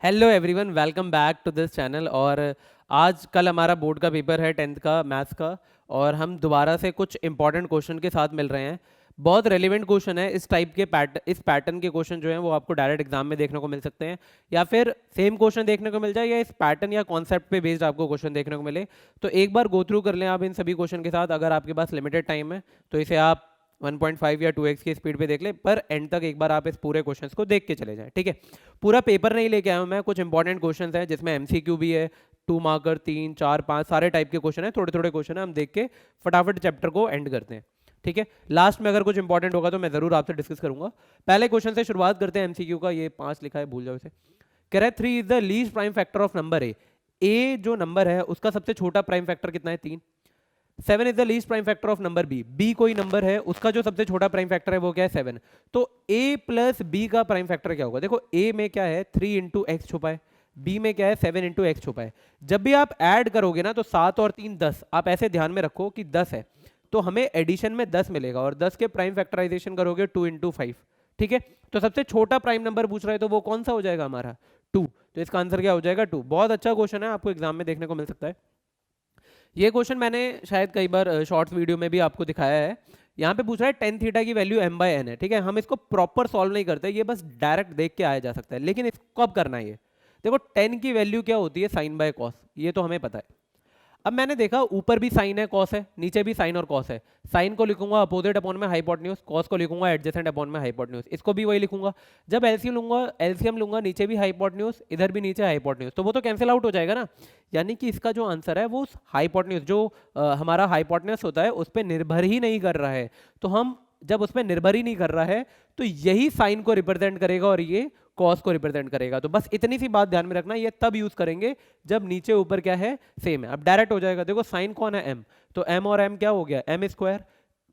Hello everyone, welcome back to this channel. और आज कल हमारा बोर्ड का पेपर है 10th का मैथ्स का। और हम दोबारा से कुछ इंपॉर्टेंट क्वेश्चन के साथ मिल रहे हैं। बहुत रेलिवेंट क्वेश्चन है। इस टाइप के इस पैटर्न के क्वेश्चन जो हैं वो आपको डायरेक्ट एग्जाम में देखने को मिल सकते हैं, या फिर सेम क्वेश्चन देखने को मिल जाए, या इस पैटर्न या कॉन्सेप्ट पे बेस्ड आपको क्वेश्चन देखने को मिले। तो एक बार गो थ्रू कर लें आप इन सभी क्वेश्चन के साथ। अगर आपके पास लिमिटेड टाइम है तो इसे आप 1.5 या 2x की स्पीड पे देख ले, पर एंड तक एक बार आप इस पूरे क्वेश्चंस को देख के चले जाएं। ठीक है, पूरा पेपर नहीं लेके आया हूं मैं, कुछ इंपॉर्टेंट क्वेश्चंस हैं जिसमें एमसीक्यू भी है, 2 मार्कर, 3, 4, 5 सारे टाइप के क्वेश्चन हैं, थोड़े थोड़े क्वेश्चन है। हम देख के फटाफट चैप्टर को एंड करते हैं। ठीक है, लास्ट में अगर कुछ इंपॉर्टेंट होगा तो मैं जरूर आपसे डिस्कस करूंगा। पहले क्वेश्चन से शुरुआत करते हैं एमसीक्यू का। ये 5 लिखा है, भूल जाओ इसे। कह रहा है 3 is the least prime factor of number A जो नंबर है उसका सबसे छोटा प्राइम फैक्टर कितना है? 3। 7 is the least prime factor of number B कोई नंबर है, उसका जो सबसे छोटा प्राइम फैक्टर है वो क्या है? 7। तो a प्लस बी का प्राइम फैक्टर क्या होगा? देखो a में क्या है? 3 इंटू एक्स छुपा है, b में क्या है? 7 इंटू एक्स छुपा है। जब भी आप ऐड करोगे ना तो 7 और 3 10, आप ऐसे ध्यान में रखो कि 10 है तो हमें एडिशन में 10 मिलेगा, और 10 के प्राइम फैक्टराइजेशन करोगे 2 इंटू 5। ठीक है, तो सबसे छोटा प्राइम नंबर पूछ रहा है तो वो कौन सा हो जाएगा हमारा? 2। तो इसका आंसर क्या हो जाएगा? 2। बहुत अच्छा क्वेश्चन है, आपको एग्जाम में देखने को मिल सकता है। ये क्वेश्चन मैंने शायद कई बार शॉर्ट्स वीडियो में भी आपको दिखाया है। यहाँ पे पूछ रहा है टेन थीटा की वैल्यू m बाय एन है। ठीक है, हम इसको प्रॉपर सॉल्व नहीं करते, ये बस डायरेक्ट देख के आया जा सकता है, लेकिन इसको अब करना है। ये देखो, टेन की वैल्यू क्या होती है? साइन बाय कॉस, ये तो हमें पता है। अब मैंने देखा ऊपर भी साइन है, कॉस है, नीचे भी साइन और कॉस है। साइन को लिखूंगा अपोजिट अपॉन में हाइपोटेन्यूज, कॉस को लिखूंगा एडजेसेंट अपॉन में हाइपोटेन्यूज, इसको भी वही लिखूंगा। जब एलसीएम लूंगा नीचे भी हाइपोटेन्यूज, इधर भी नीचे हाइपोटेन्यूज, तो वो तो कैंसिल आउट हो जाएगा ना। यानी कि इसका जो आंसर है वो हाइपोटेन्यूज जो हमारा हाइपोटेन्यूज होता है उस पर निर्भर ही नहीं कर रहा है। तो हम जब उसमें निर्भर ही नहीं कर रहा है तो यही साइन को रिप्रेजेंट करेगा और ये कॉस को रिप्रेजेंट करेगा। तो बस इतनी सी बात ध्यान में रखना, ये तब यूज करेंगे जब नीचे ऊपर क्या है? सेम है। अब डायरेक्ट हो जाएगा। देखो साइन कौन है? एम, तो एम और एम क्या हो गया? M square.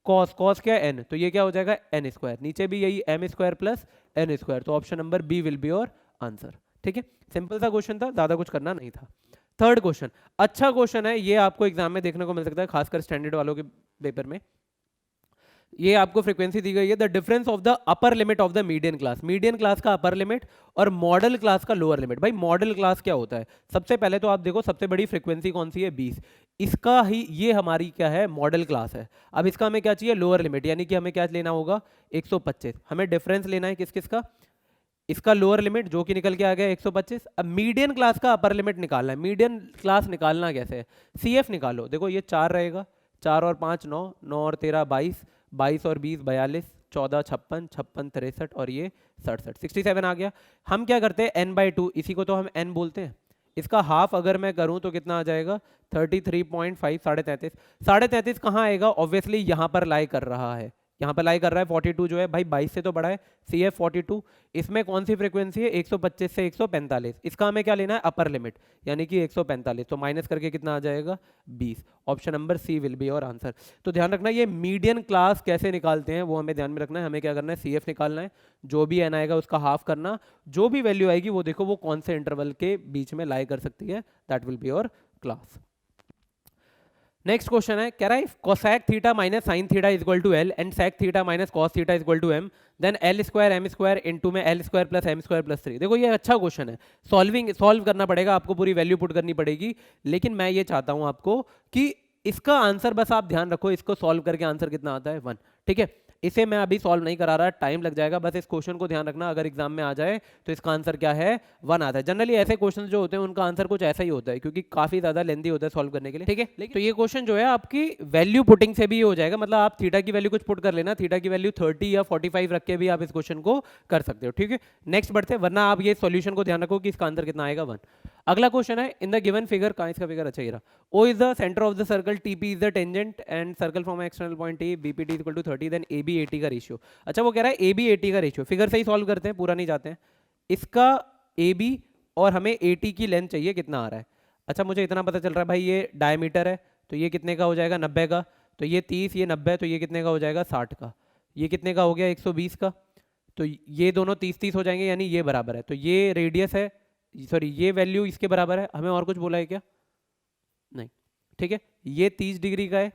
कॉस, कॉस क्या है? एन, तो ये क्या हो जाएगा? N square. नीचे भी यही M square plus N square, तो option number B will be your answer. ठीक है, सिंपल सा क्वेश्चन था, ज्यादा कुछ करना नहीं था। थर्ड क्वेश्चन अच्छा क्वेश्चन है, ये आपको एग्जाम में देखने को मिल सकता है, खासकर स्टैंडर्ड वालों के पेपर में। ये आपको फ्रीक्वेंसी दी गई है, the difference of the upper limit of the median class. Median class का अपर लिमिट और मॉडल क्लास का लोअर लिमिट। भाई मॉडल क्लास क्या होता है? सबसे पहले तो आप देखो सबसे बड़ी फ्रीक्वेंसी कौन सी है? 20। इसका ही ये हमारी क्या है? मॉडल क्लास है। अब इसका हमें क्या चाहिए? लोअर लिमिट, यानी कि हमें क्या लेना होगा? 125। हमें डिफरेंस लेना है किस किस का? इसका लोअर लिमिट जो कि निकल के आ गया 125। अब मीडियन क्लास का अपर लिमिट निकालना है। मीडियन क्लास निकालना कैसे है? CF निकालो। देखो ये 4 रहेगा, 4 और 5 9, 9 और 13 22, 22 और 20 42, 14 56, 56 63 और ये 67, 67 आ गया। हम क्या करते हैं? n/2, इसी को तो हम n बोलते हैं। इसका हाफ अगर मैं करूं तो कितना आ जाएगा? 33.5, 33.5। 33.5 कहाँ आएगा? ऑब्वियसली यहाँ पर लाई कर रहा है, यहाँ पर लाई कर रहा है। 42 जो है भाई 22 से तो बड़ा है, CF 42। इसमें कौन सी फ्रीक्वेंसी है? 125 से 145। इसका हमें क्या लेना है? अपर लिमिट, यानी कि 145, तो माइनस करके कितना आ जाएगा? 20। Option number C will be your answer. तो ध्यान रखना, ये मीडियन क्लास कैसे निकालते हैं वो हमें ध्यान में रखना है। हमें क्या करना है? CF निकालना है, जो भी n आएगा उसका हाफ करना, जो भी वैल्यू आएगी वो देखो वो कौन से इंटरवल के बीच में लाई कर सकती है, that will be your class. Next question है, कह रहा है cosec theta minus sine theta is equal to L and sec theta minus cos theta is equal to M, then L square M square into में L square plus M square plus 3। देखो ये अच्छा question है, solve करना पड़ेगा आपको, पूरी value put करनी पड़ेगी। लेकिन मैं ये चाहता हूं आपको कि इसका आंसर बस आप ध्यान रखो, इसको सॉल्व करके आंसर कितना आता है? 1। ठीक है, इसे मैं अभी सॉल्व नहीं करा रहा, टाइम लग जाएगा, बस इस क्वेश्चन को ध्यान रखना। अगर एग्जाम में आ जाए तो इसका आंसर क्या है? 1 आता है। जनरली ऐसे क्वेश्चन जो होते हैं उनका आंसर कुछ ऐसा ही होता है, क्योंकि काफी ज्यादा लेंदी होता है सॉल्व करने के लिए। ठीक है, लेकिन तो ये क्वेश्चन जो है आपकी वैल्यू पुटिंग से भी हो जाएगा, मतलब आप थीटा की वैल्यू कुछ पुट कर लेना, थीटा की वैल्यू 30 या 45 रख के भी आप इस क्वेश्चन को कर सकते हो। ठीक है, नेक्स्ट बढ़ते हैं, वरना आप ये सॉल्यूशन को ध्यान रखो कि इसका आंसर कितना आएगा? 1। अगला क्वेश्चन है, इन द गिवन फिगर, कहाँ इसका फिगर? अच्छा ये रहा। O is the center of the circle, TP is the tangent and circle from external point A, BPT is equal to 30, then AB 80 का रेशियो। अच्छा वो कह रहा है AB 80 का रेशियो, फिगर से ही सॉल्व करते हैं, पूरा नहीं जाते हैं। इसका AB और हमें AT की लेंथ चाहिए, कितना आ रहा है? अच्छा मुझे इतना पता चल रहा है भाई, ये डायमीटर है तो ये कितने का हो जाएगा? 90 का। तो ये 30, ये 90, तो ये कितने का हो जाएगा? 60 का। ये कितने का हो गया? 120 का। तो ये दोनों 30-30 हो जाएंगे, यानी ये बराबर है। तो ये रेडियस है, सॉरी ये वैल्यू इसके बराबर है। हमें और कुछ बोला है क्या? नहीं। ठीक है, ये 30 डिग्री का है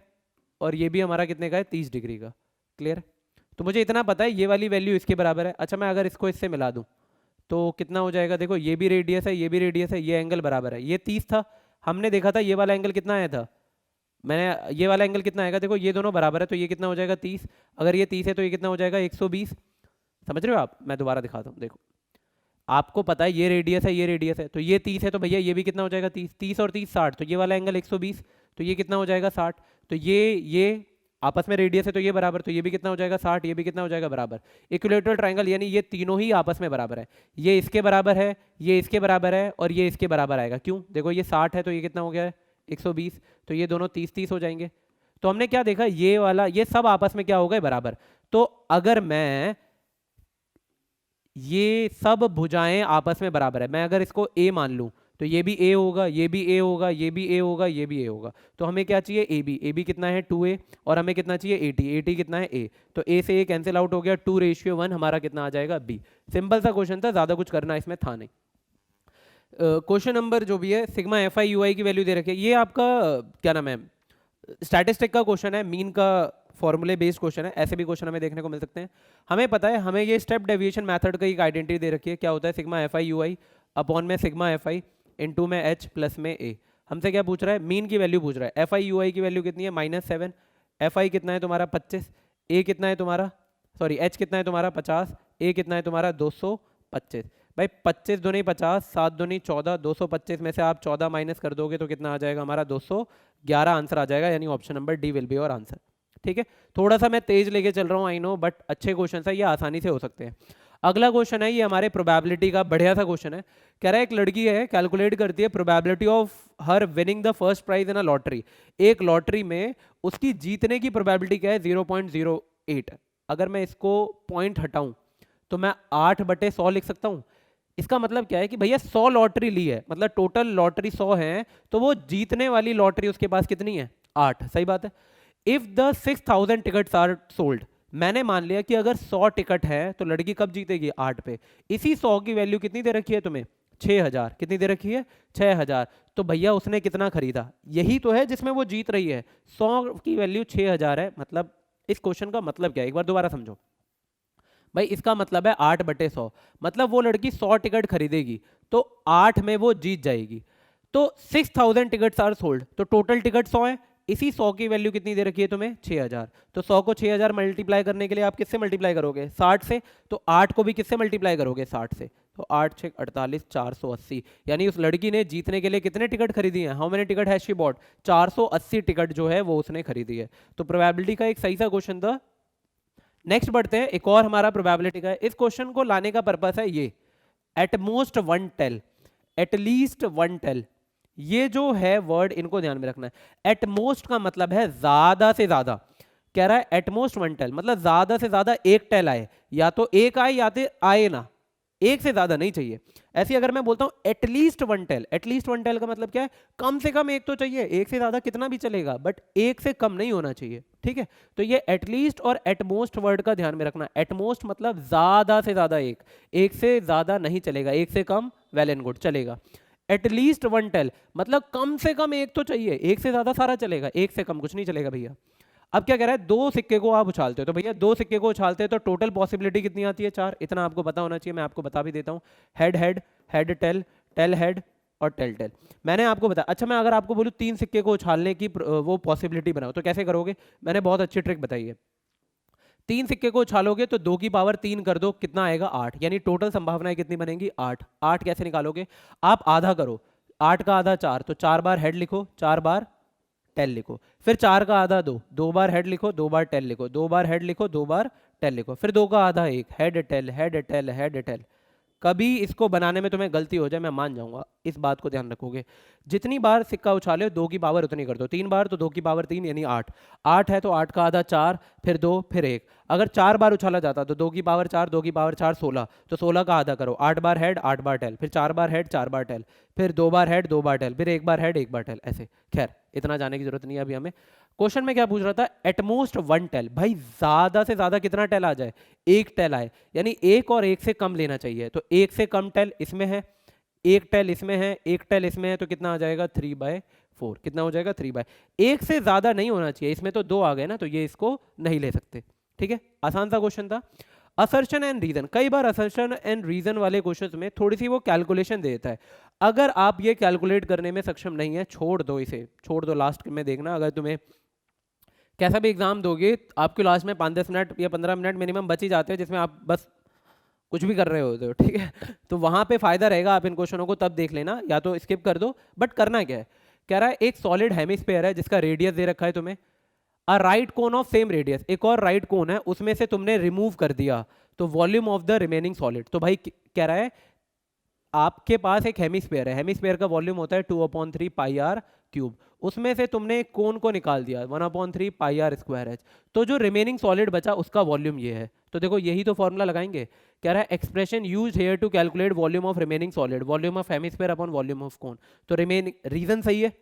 और ये भी हमारा कितने का है? 30 डिग्री का। क्लियर? तो मुझे इतना पता है ये वाली वैल्यू इसके बराबर है। अच्छा मैं अगर इसको इससे मिला दूं तो कितना हो जाएगा, देखो ये भी रेडियस है, ये भी रेडियस है, ये एंगल बराबर है, ये 30 था, हमने देखा था ये वाला एंगल कितना आया था, मैंने ये वाला एंगल कितना आएगा, देखो ये दोनों बराबर है तो ये कितना हो जाएगा 30, अगर ये 30 है तो ये कितना हो जाएगा 120। समझ रहे हो आप, मैं दोबारा दिखाता हूँ, देखो आपको पता है ये रेडियस है, ये रेडियस है, तो ये 30 है तो भैया ये भी कितना हो जाएगा 30, 30 और 30 60, तो ये वाला एंगल 120, तो ये कितना हो जाएगा 60, तो ये आपस में रेडियस है तो ये बराबर, तो ये भी कितना हो जाएगा 60, ये भी कितना हो जाएगा बराबर। इक्विलेटरल ट्रायंगल यानी ये तीनों ही आपस में बराबर है, ये इसके बराबर है, ये इसके बराबर है और ये इसके बराबर आएगा। क्यों, देखो ये 60 है तो ये कितना हो गया है 120, तो ये दोनों 30-30 हो जाएंगे। तो हमने क्या देखा, ये वाला ये सब आपस में क्या हो गए बराबर। तो अगर मैं ये सब भुजाएं आपस में बराबर है, मैं अगर इसको a मान लूं तो ये भी a होगा, ये भी a होगा, ये भी a होगा, ये भी a होगा, तो हमें क्या चाहिए ab कितना है 2a, और हमें कितना चाहिए at कितना है a, तो a से a कैंसिल आउट हो गया, 2:1 हमारा कितना आ जाएगा b। सिंपल सा क्वेश्चन था, ज्यादा कुछ करना इसमें था नहीं। क्वेश्चन नंबर जो भी है, सिग्मा एफ आई यू आई की वैल्यू दे रखी है, ये आपका क्या नाम है स्टैटिस्टिक का क्वेश्चन है, मीन का फॉर्मूले बेस्ड क्वेश्चन है, ऐसे भी क्वेश्चन हमें देखने को मिल सकते हैं। हमें पता है, हमें ये स्टेप डेविएशन मेथड का एक आइडेंटिटी दे रखी है, क्या होता है sigma F I U I upon में सिग्मा एफ आई इंटू में एच प्लस में ए। हमसे क्या पूछ रहा है, मीन की वैल्यू पूछ रहा है। एफ आई यू आई की वैल्यू कितनी है -7, एफ आई कितना है तुम्हारा 25, ए कितना है तुम्हारा सॉरी एच कितना है तुम्हारा 50, ए कितना है तुम्हारा 225। भाई 25 दूनी 50, 7 दूनी 14, 225 में से आप 14 माइनस कर दोगे तो कितना आ जाएगा हमारा 211 आंसर आ जाएगा, यानी option number D will be और आंसर। ठीक है, थोड़ा सा मैं तेज लेके चल रहा हूँ आई नो, बट अच्छे क्वेश्चन है, ये आसानी से हो सकते हैं। अगला क्वेश्चन है, ये हमारे प्रोबेबिलिटी का बढ़िया सा क्वेश्चन है। कह रहा है एक लड़की है, कैलकुलेट करती है probability of her winning the first prize in a lottery. एक लॉटरी में उसकी जीतने की प्रोबेबिलिटी क्या है 0.08। अगर मैं इसको पॉइंट हटाऊं तो मैं 8/100 लिख सकता हूं। इसका मतलब क्या है कि भैया 100 लॉटरी ली है, मतलब टोटल लॉटरी 100 है, तो वो जीतने वाली लॉटरी उसके पास कितनी है 8। सही बात है। If the 6000 tickets are sold, मैंने मान लिया कि अगर 100 टिकट है तो लड़की कब जीतेगी 8 पे। इसी 100 की वैल्यू कितनी दे रखी है तुम्हें 6000, कितनी दे रखी है 6000। तो भैया उसने कितना खरीदा, यही तो है जिसमें वो जीत रही है। 100 की वैल्यू 6000 है, मतलब इस क्वेश्चन का मतलब क्या है, एक बार दोबारा समझो भाई। इसका मतलब है 8/100, मतलब वो लड़की 100 टिकट खरीदेगी तो 8 में वो जीत जाएगी। तो 6000 टिकट्स आर सोल्ड, तो टोटल टिकट 100 है, इसी 100 की वैल्यू कितनी दे रखी है तुम्हें 6000। तो 100 को 6000 मल्टीप्लाई करने के लिए आप किससे मल्टीप्लाई करोगे 60 से, तो 8 को भी किससे मल्टीप्लाई करोगे 60 से, तो 8 6 48 480। यानी उस लड़की ने जीतने के लिए कितने टिकट खरीदी हैं, how many ticket has she bought, 480 ticket जो है वो उसने खरीदी है। तो प्रोबेबिलिटी का एक सही सा क्वेश्चन था। नेक्स्ट बढ़ते हैं, एक और हमारा प्रोबेबिलिटी का है। इस क्वेश्चन को लाने का पर्पस है ये at most 1 tail, at least 1 tail, ये जो है वर्ड इनको ध्यान में रखना है। एट मोस्ट का मतलब है ज्यादा से ज्यादा, कह रहा है एट मोस्ट 1 टेल मतलब ज्यादा से ज्यादा एक टेल आए, या तो एक आए या तो आए ना, एक से ज्यादा नहीं चाहिए। ऐसे अगर मैं बोलता हूं एटलीस्ट 1 टेल, एटलीस्ट 1 टेल का मतलब क्या है, कम से कम एक तो चाहिए, एक से ज्यादा कितना भी चलेगा बट एक से कम नहीं होना चाहिए। ठीक है, तो ये एटलीस्ट और एटमोस्ट वर्ड का ध्यान में रखना। एटमोस्ट मतलब ज्यादा से ज्यादा एक से ज्यादा नहीं चलेगा, एक से कम वेल एंड गुड चलेगा। एटलीस्ट 1 टेल मतलब कम से कम एक तो चाहिए, एक से ज्यादा सारा चलेगा, एक से कम कुछ नहीं चलेगा भैया। अब क्या कह रहा है, 2 सिक्के को आप उछालते हो, तो भैया 2 सिक्के को उछालते हैं तो टोटल पॉसिबिलिटी कितनी आती है 4। इतना आपको पता होना चाहिए, मैं आपको बता भी देता हूँ। Head head, head tail, tail head और टेल टेल, मैंने आपको बताया। अच्छा मैं अगर आपको बोलूँ 3 सिक्के को उछालने की वो पॉसिबिलिटी बनाओ तो कैसे करोगे, मैंने बहुत अच्छी ट्रिक बताई है। 3 सिक्के को उछालोगे तो 2 की पावर 3 कर दो, कितना आएगा 8, यानी टोटल संभावनाएं कितनी बनेंगी 8। 8 कैसे निकालोगे, आप आधा करो, 8 का आधा 4, तो 4 बार हेड लिखो, 4 बार टेल लिखो, फिर 4 का आधा 2, 2 बार हेड लिखो, 2 बार टेल लिखो, 2 बार हेड लिखो, 2 बार टेल लिखो, फिर 2 का आधा 1, head tail head tail head tail. कभी इसको बनाने में तुम्हें गलती हो जाए मैं मान जाऊंगा, इस बात को ध्यान रखोगे। जितनी बार सिक्का उछाले 2 की पावर उतनी कर दो, 3 बार तो 2 की पावर 3 यानी 8। 8 है तो 8 का आधा 4, फिर 2 फिर 1। अगर 4 बार उछाला जाता तो 2 की पावर 4, 2 की पावर 4 16, तो 16 का आधा करो, 8 बार हेड 8 बार टेल, फिर 4 बार हेड 4 बार टेल, फिर 2 बार हेड 2 बार टेल, फिर 1 बार हेड 1 बार टेल, ऐसे। खैर इतना जाने की जरूरत नहीं है अभी हमें। क्वेश्चन में क्या पूछ रहा था, एटमोस्ट 1 टेल, भाई ज्यादा से ज्यादा कितना टेल आ जाए, 1 टेल आए, यानी 1 और 1 से कम लेना चाहिए। तो 1 से कम टेल इसमें है, 1 टेल इसमें है, 1 टेल इसमें है, तो कितना आ जाएगा 3/4, कितना हो जाएगा 3/। 1 से ज्यादा नहीं होना चाहिए, इसमें तो 2 आ गए ना, तो ये इसको नहीं ले सकते। ठीक है, आसान सा क्वेश्चन था। असर्शन एंड रीजन, कई बार असर्शन एंड रीजन वाले क्वेश्चंस में थोड़ी सी वो कैलकुलेशन दे देता है। अगर आप ये कैलकुलेट करने में सक्षम नहीं है, छोड़ दो इसे, छोड़ दो। लास्ट में देखना, अगर तुम्हें कैसा भी एग्जाम दोगे, आपके लास्ट में 5-10 मिनट या 15 मिनट मिनिमम बच ही जाते हैं जिसमें आप बस कुछ भी कर रहे होते हो, ठीक है। तो वहां पे फायदा रहेगा, आप इन क्वेश्चनों को तब देख लेना, या तो स्किप कर दो। बट करना क्या है, कह रहा है एक सॉलिड हेमिस्फीयर है जिसका रेडियस दे रखा है तुम्हें, a right cone of same radius, एक और राइट कोन है उसमें से तुमने रिमूव कर दिया, तो volume of the remaining solid. तो भाई कह रहा है आपके पास एक हेमिस्फीयर है, हेमिस्फीयर का वॉल्यूम होता है 2/3 पाई आर क्यूब, उसमें से तुमने एक कोन को निकाल दिया 1/3 पाई आर स्क्वायर एच, तो जो रिमेनिंग सॉलिड बचा उसका वॉल्यूम ये है। तो देखो यही तो फॉर्मूला लगाएंगे, कह रहा है expression use here to calculate volume of remaining solid, volume of hemisphere upon volume of cone. तो रिमेनिंग रीजन सही है।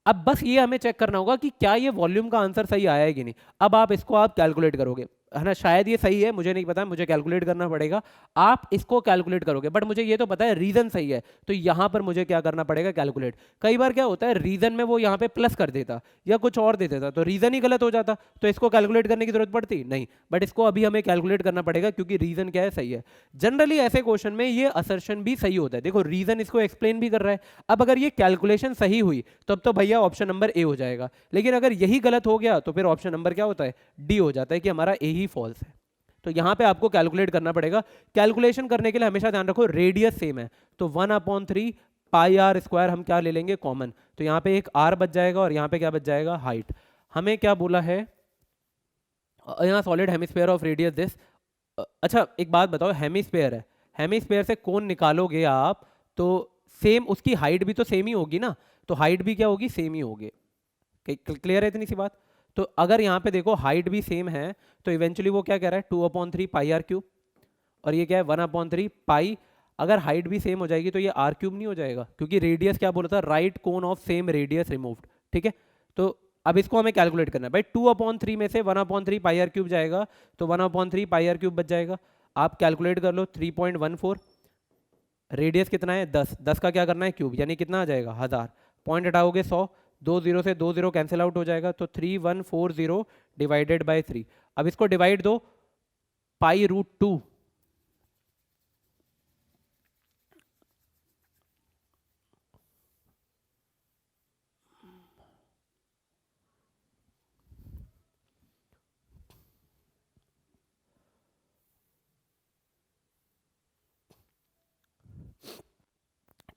अब बस ये हमें चेक करना होगा कि क्या ये वॉल्यूम का आंसर सही आया है कि नहीं। अब आप इसको आप कैलकुलेट करोगे, है ना, शायद ये सही है, मुझे नहीं पता, मुझे कैलकुलेट करना पड़ेगा। आप इसको कैलकुलेट करोगे, बट मुझे ये तो पता है रीजन सही है, तो यहां पर मुझे क्या करना पड़ेगा, कैलकुलेट। कई बार क्या होता है, रीजन में वो यहाँ पे प्लस कर देता या कुछ और दे देता, तो रीजन ही गलत हो जाता, तो इसको कैलकुलेट करने की जरूरत पड़ती नहीं। बट इसको अभी हमें कैलकुलेट करना पड़ेगा क्योंकि रीजन क्या है, सही है। जनरली ऐसे क्वेश्चन में ये असर्शन भी सही होता है, देखो रीजन इसको एक्सप्लेन भी कर रहा है। अब अगर ये कैलकुलेशन सही हुई तब तो भैया ऑप्शन नंबर ए हो जाएगा, लेकिन अगर यही गलत हो गया तो फिर ऑप्शन नंबर क्या होता है, डी हो जाता है कि हमारा ए ही फॉल्स है। तो यहां पे आपको कैलकुलेट करना पड़ेगा। कैलकुलेशन करने के लिए हमेशा ध्यान रखो रेडियस सेम है, तो 1/3 पाई आर स्क्वायर हम क्या ले लेंगे, कॉमन। तो यहां पे एक आर बच जाएगा और यहां पे क्या बच जाएगा, हाइट। हमें क्या बोला है, यहाँ solid hemisphere of radius this. अच्छा एक बात बताओ, हेमिस्फीयर है, हेमिस्फीयर से कोन निकालोगे आप तो सेम, उसकी हाइट भी तो सेम ही होगी ना, तो हाइट भी क्या होगी, सेम ही होगी। क्लियर है इतनी सी बात। तो अगर यहाँ पे देखो हाइट भी सेम है, तो इवेंचुअली वो क्या कह रहा है, 2/3 पाई आर क्यूब, और ये क्या है 1/3 पाई। अगर हाइट भी सेम हो जाएगी तो ये आर क्यूब नहीं हो जाएगा, क्योंकि रेडियस क्या बोला था, right cone of same radius removed, ठीक है। तो अब इसको हमें कैलकुलेट करना है भाई, 2/3 में से 1/3 पाई आर क्यूब जाएगा, तो 1/3 पाई आर क्यूब बच जाएगा। आप कैलकुलेट कर लो, 3.14, रेडियस कितना है 10, 10 का क्या करना है क्यूब, यानी कितना आ जाएगा 1000, पॉइंट हटाओगे 100, 2 0 से 2 0 कैंसिल आउट हो जाएगा, तो 3140 डिवाइडेड बाय 3। अब इसको डिवाइड दो, पाई√2,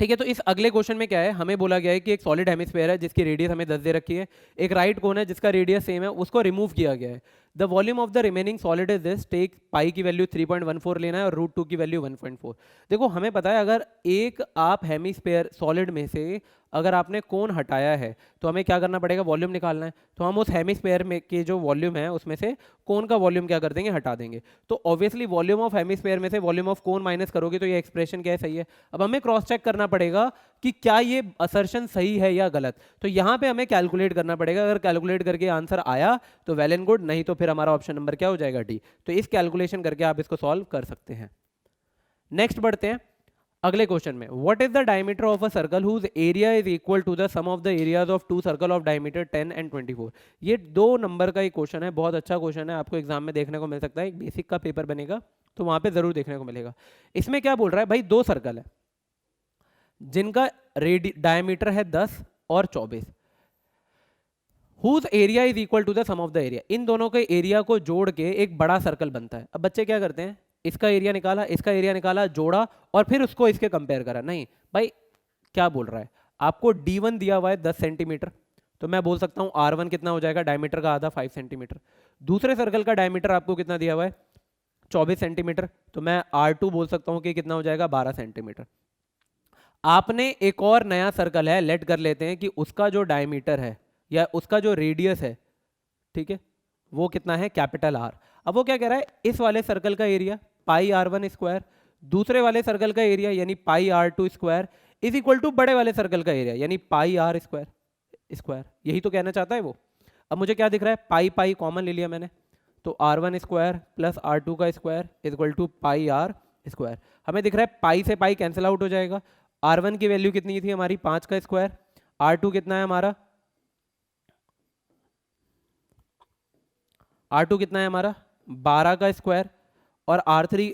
ठीक है। तो इस अगले क्वेश्चन में क्या है, हमें बोला गया है कि एक सॉलिड हेमिस्फीयर है जिसकी रेडियस हमें 10 दे रखी है, एक राइट कोन है जिसका रेडियस सेम है, उसको रिमूव किया गया है। The volume of the remaining solid is this, take pi की वैल्यू 3.14 लेना है और √2 की वैल्यू 1.4। देखो हमें पता है अगर एक आप हेमिस्फीयर सॉलिड में से अगर आपने कोन हटाया है तो हमें क्या करना पड़ेगा, वॉल्यूम निकालना है। तो हम उस हेमिस्फीयर में के जो वॉल्यूम है उसमें से कोन का वॉल्यूम क्या कर देंगे, हटा देंगे। तो ऑब्वियसली वॉल्यूम ऑफ हेमिस्फीयर में से वॉल्यूम ऑफ कोन माइनस करोगे तो ये एक्सप्रेशन क्या है, सही है। अब हमें क्रॉस चेक करना पड़ेगा कि क्या ये असर्शन सही है या गलत। तो यहाँ पे हमें कैलकुलेट करना पड़ेगा, अगर कैलकुलेट करके आंसर आया तो वेल एंड गुड, नहीं तो फिर हमारा ऑप्शन नंबर क्या हो जाएगा, डी। तो इस कैलकुलेशन करके आप इसको सॉल्व कर सकते हैं। नेक्स्ट बढ़ते हैं अगले क्वेश्चन में। What is the diameter of a circle whose area is equal to the sum of the areas of two circle of diameter 10 and 24। ये 2 नंबर का एक क्वेश्चन है, बहुत अच्छा क्वेश्चन है, आपको एग्जाम में देखने को मिल सकता है, एक बेसिक का पेपर बनेगा तो वहां पे जरूर देखने को मिलेगा। इसमें क्या बोल रहा है भाई, 2 सर्कल है जिनका डायमीटर है 10 और 24, whose area is equal to the sum of the area. इन दोनों के एरिया को जोड़ के एक बड़ा सर्कल बनता है। अब बच्चे क्या करते हैं, इसका एरिया निकाला, इसका एरिया निकाला, जोड़ा और फिर उसको इसके कंपेयर करा। नहीं भाई, क्या बोल रहा है, आपको D1 दिया हुआ है 10 सेंटीमीटर, तो मैं बोल सकता हूँ R1 कितना हो जाएगा, डायमीटर का आधा 5 सेंटीमीटर। दूसरे सर्कल का डायमीटर आपको कितना दिया हुआ है 24 सेंटीमीटर, तो मैं R2 बोल सकता हूँ कि कितना हो जाएगा 12 सेंटीमीटर। आपने एक और नया सर्कल है, लेट कर लेते हैं कि उसका जो डायमीटर है या उसका जो रेडियस है, ठीक है, वो कितना है, कैपिटल आर। अब वो क्या कह रहा है, इस वाले सर्कल का एरिया पाई R1 स्क्वायर, दूसरे वाले सर्कल का एरिया यानी pi R2 square is equal to बड़े वाले सर्कल का एरिया यानी पाई आर स्क्वायर स्क्वायर। यही तो कहना चाहता है वो। अब मुझे क्या दिख रहा है, पाई पाई कॉमन ले लिया मैंने, तो R1 स्क्वायर प्लस R2 का square is equal to pi R square. हमें दिख रहा है पाई से पाई कैंसिल आउट हो जाएगा। R1 की वैल्यू कितनी थी हमारी 5 का स्क्वायर, R2 कितना है हमारा, R2 कितना है हमारा 12 का स्क्वायर, और R3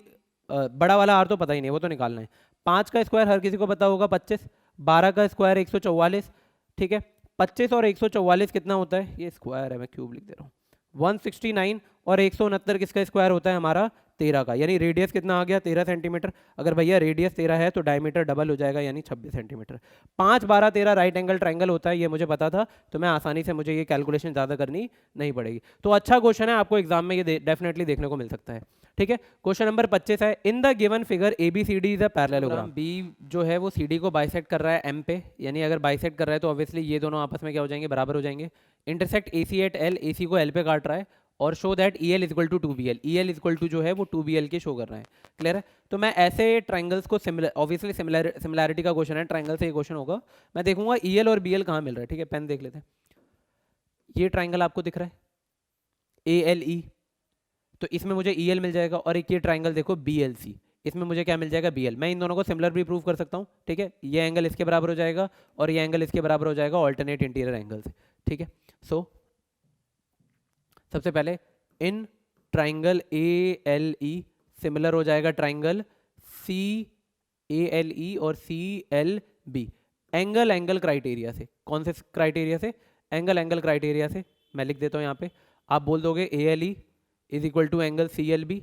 बड़ा वाला R तो पता ही नहीं, वो तो निकालना है। 5 का स्क्वायर हर किसी को पता होगा 25, 12 का स्क्वायर 144, ठीक है। 25 और 144 कितना होता है, ये स्क्वायर है मैं क्यूब लिख दे रहा हूँ, 169, और 169 किसका स्क्वायर होता है हमारा 13 का, यानी रेडियस कितना आ गया 13 सेंटीमीटर। अगर भैया रेडियस 13 है तो डायमीटर डबल हो जाएगा यानी 26 सेंटीमीटर। 5, 12, 13 राइट एंगल ट्राइंगल होता है, ये मुझे पता था, तो मैं आसानी से मुझे ये कैलकुलेशन ज़्यादा करनी नहीं पड़ेगी। तो अच्छा क्वेश्चन है, आपको एग्जाम में ये डेफिनेटली देखने को मिल सकता है, ठीक है। क्वेश्चन नंबर 25 है, in the given figure ABCD is a parallelogram. B जो है वो CD को बाइसेक्ट कर रहा है M पे, यानी अगर बाइसेक्ट कर रहा है तो ऑब्वियसली ये दोनों आपस में क्या हो जाएंगे, बराबर हो जाएंगे। Intersect AC at L, AC को L पे काट रहा है, और show that EL is equal to 2BL, EL is equal to जो है वो 2BL के शो कर रहे हैं। क्लियर है। तो मैं ऐसे ट्राइंगल्स को ऑब्वियसली सिमिलैरिटी का क्वेश्चन है, ट्राइंगल से ये क्वेश्चन होगा, मैं देखूंगा EL और BL कहाँ मिल रहा है, ठीक है। पेन देख लेते हैं, ये ट्राइंगल आपको दिख रहा है ALE, तो इसमें मुझे EL मिल जाएगा, और एक ये ट्राइंगल देखो BLC, इसमें मुझे क्या मिल जाएगा BL। मैं इन दोनों को सिमिलर भी प्रूव कर सकता हूँ, ठीक है। ये एंगल इसके बराबर हो जाएगा और ये एंगल इसके बराबर हो जाएगा ऑल्टरनेट इंटीरियर एंगल से, ठीक है। सो सबसे पहले इन ट्राइंगल ALE सिमिलर हो जाएगा ट्राइंगल CALE और CLB, एंगल एंगल क्राइटेरिया से। कौन से क्राइटेरिया से, एंगल क्राइटेरिया से। मैं लिख देता हूँ यहाँ पे, आप बोल दोगे ALE is equal to angle CLB,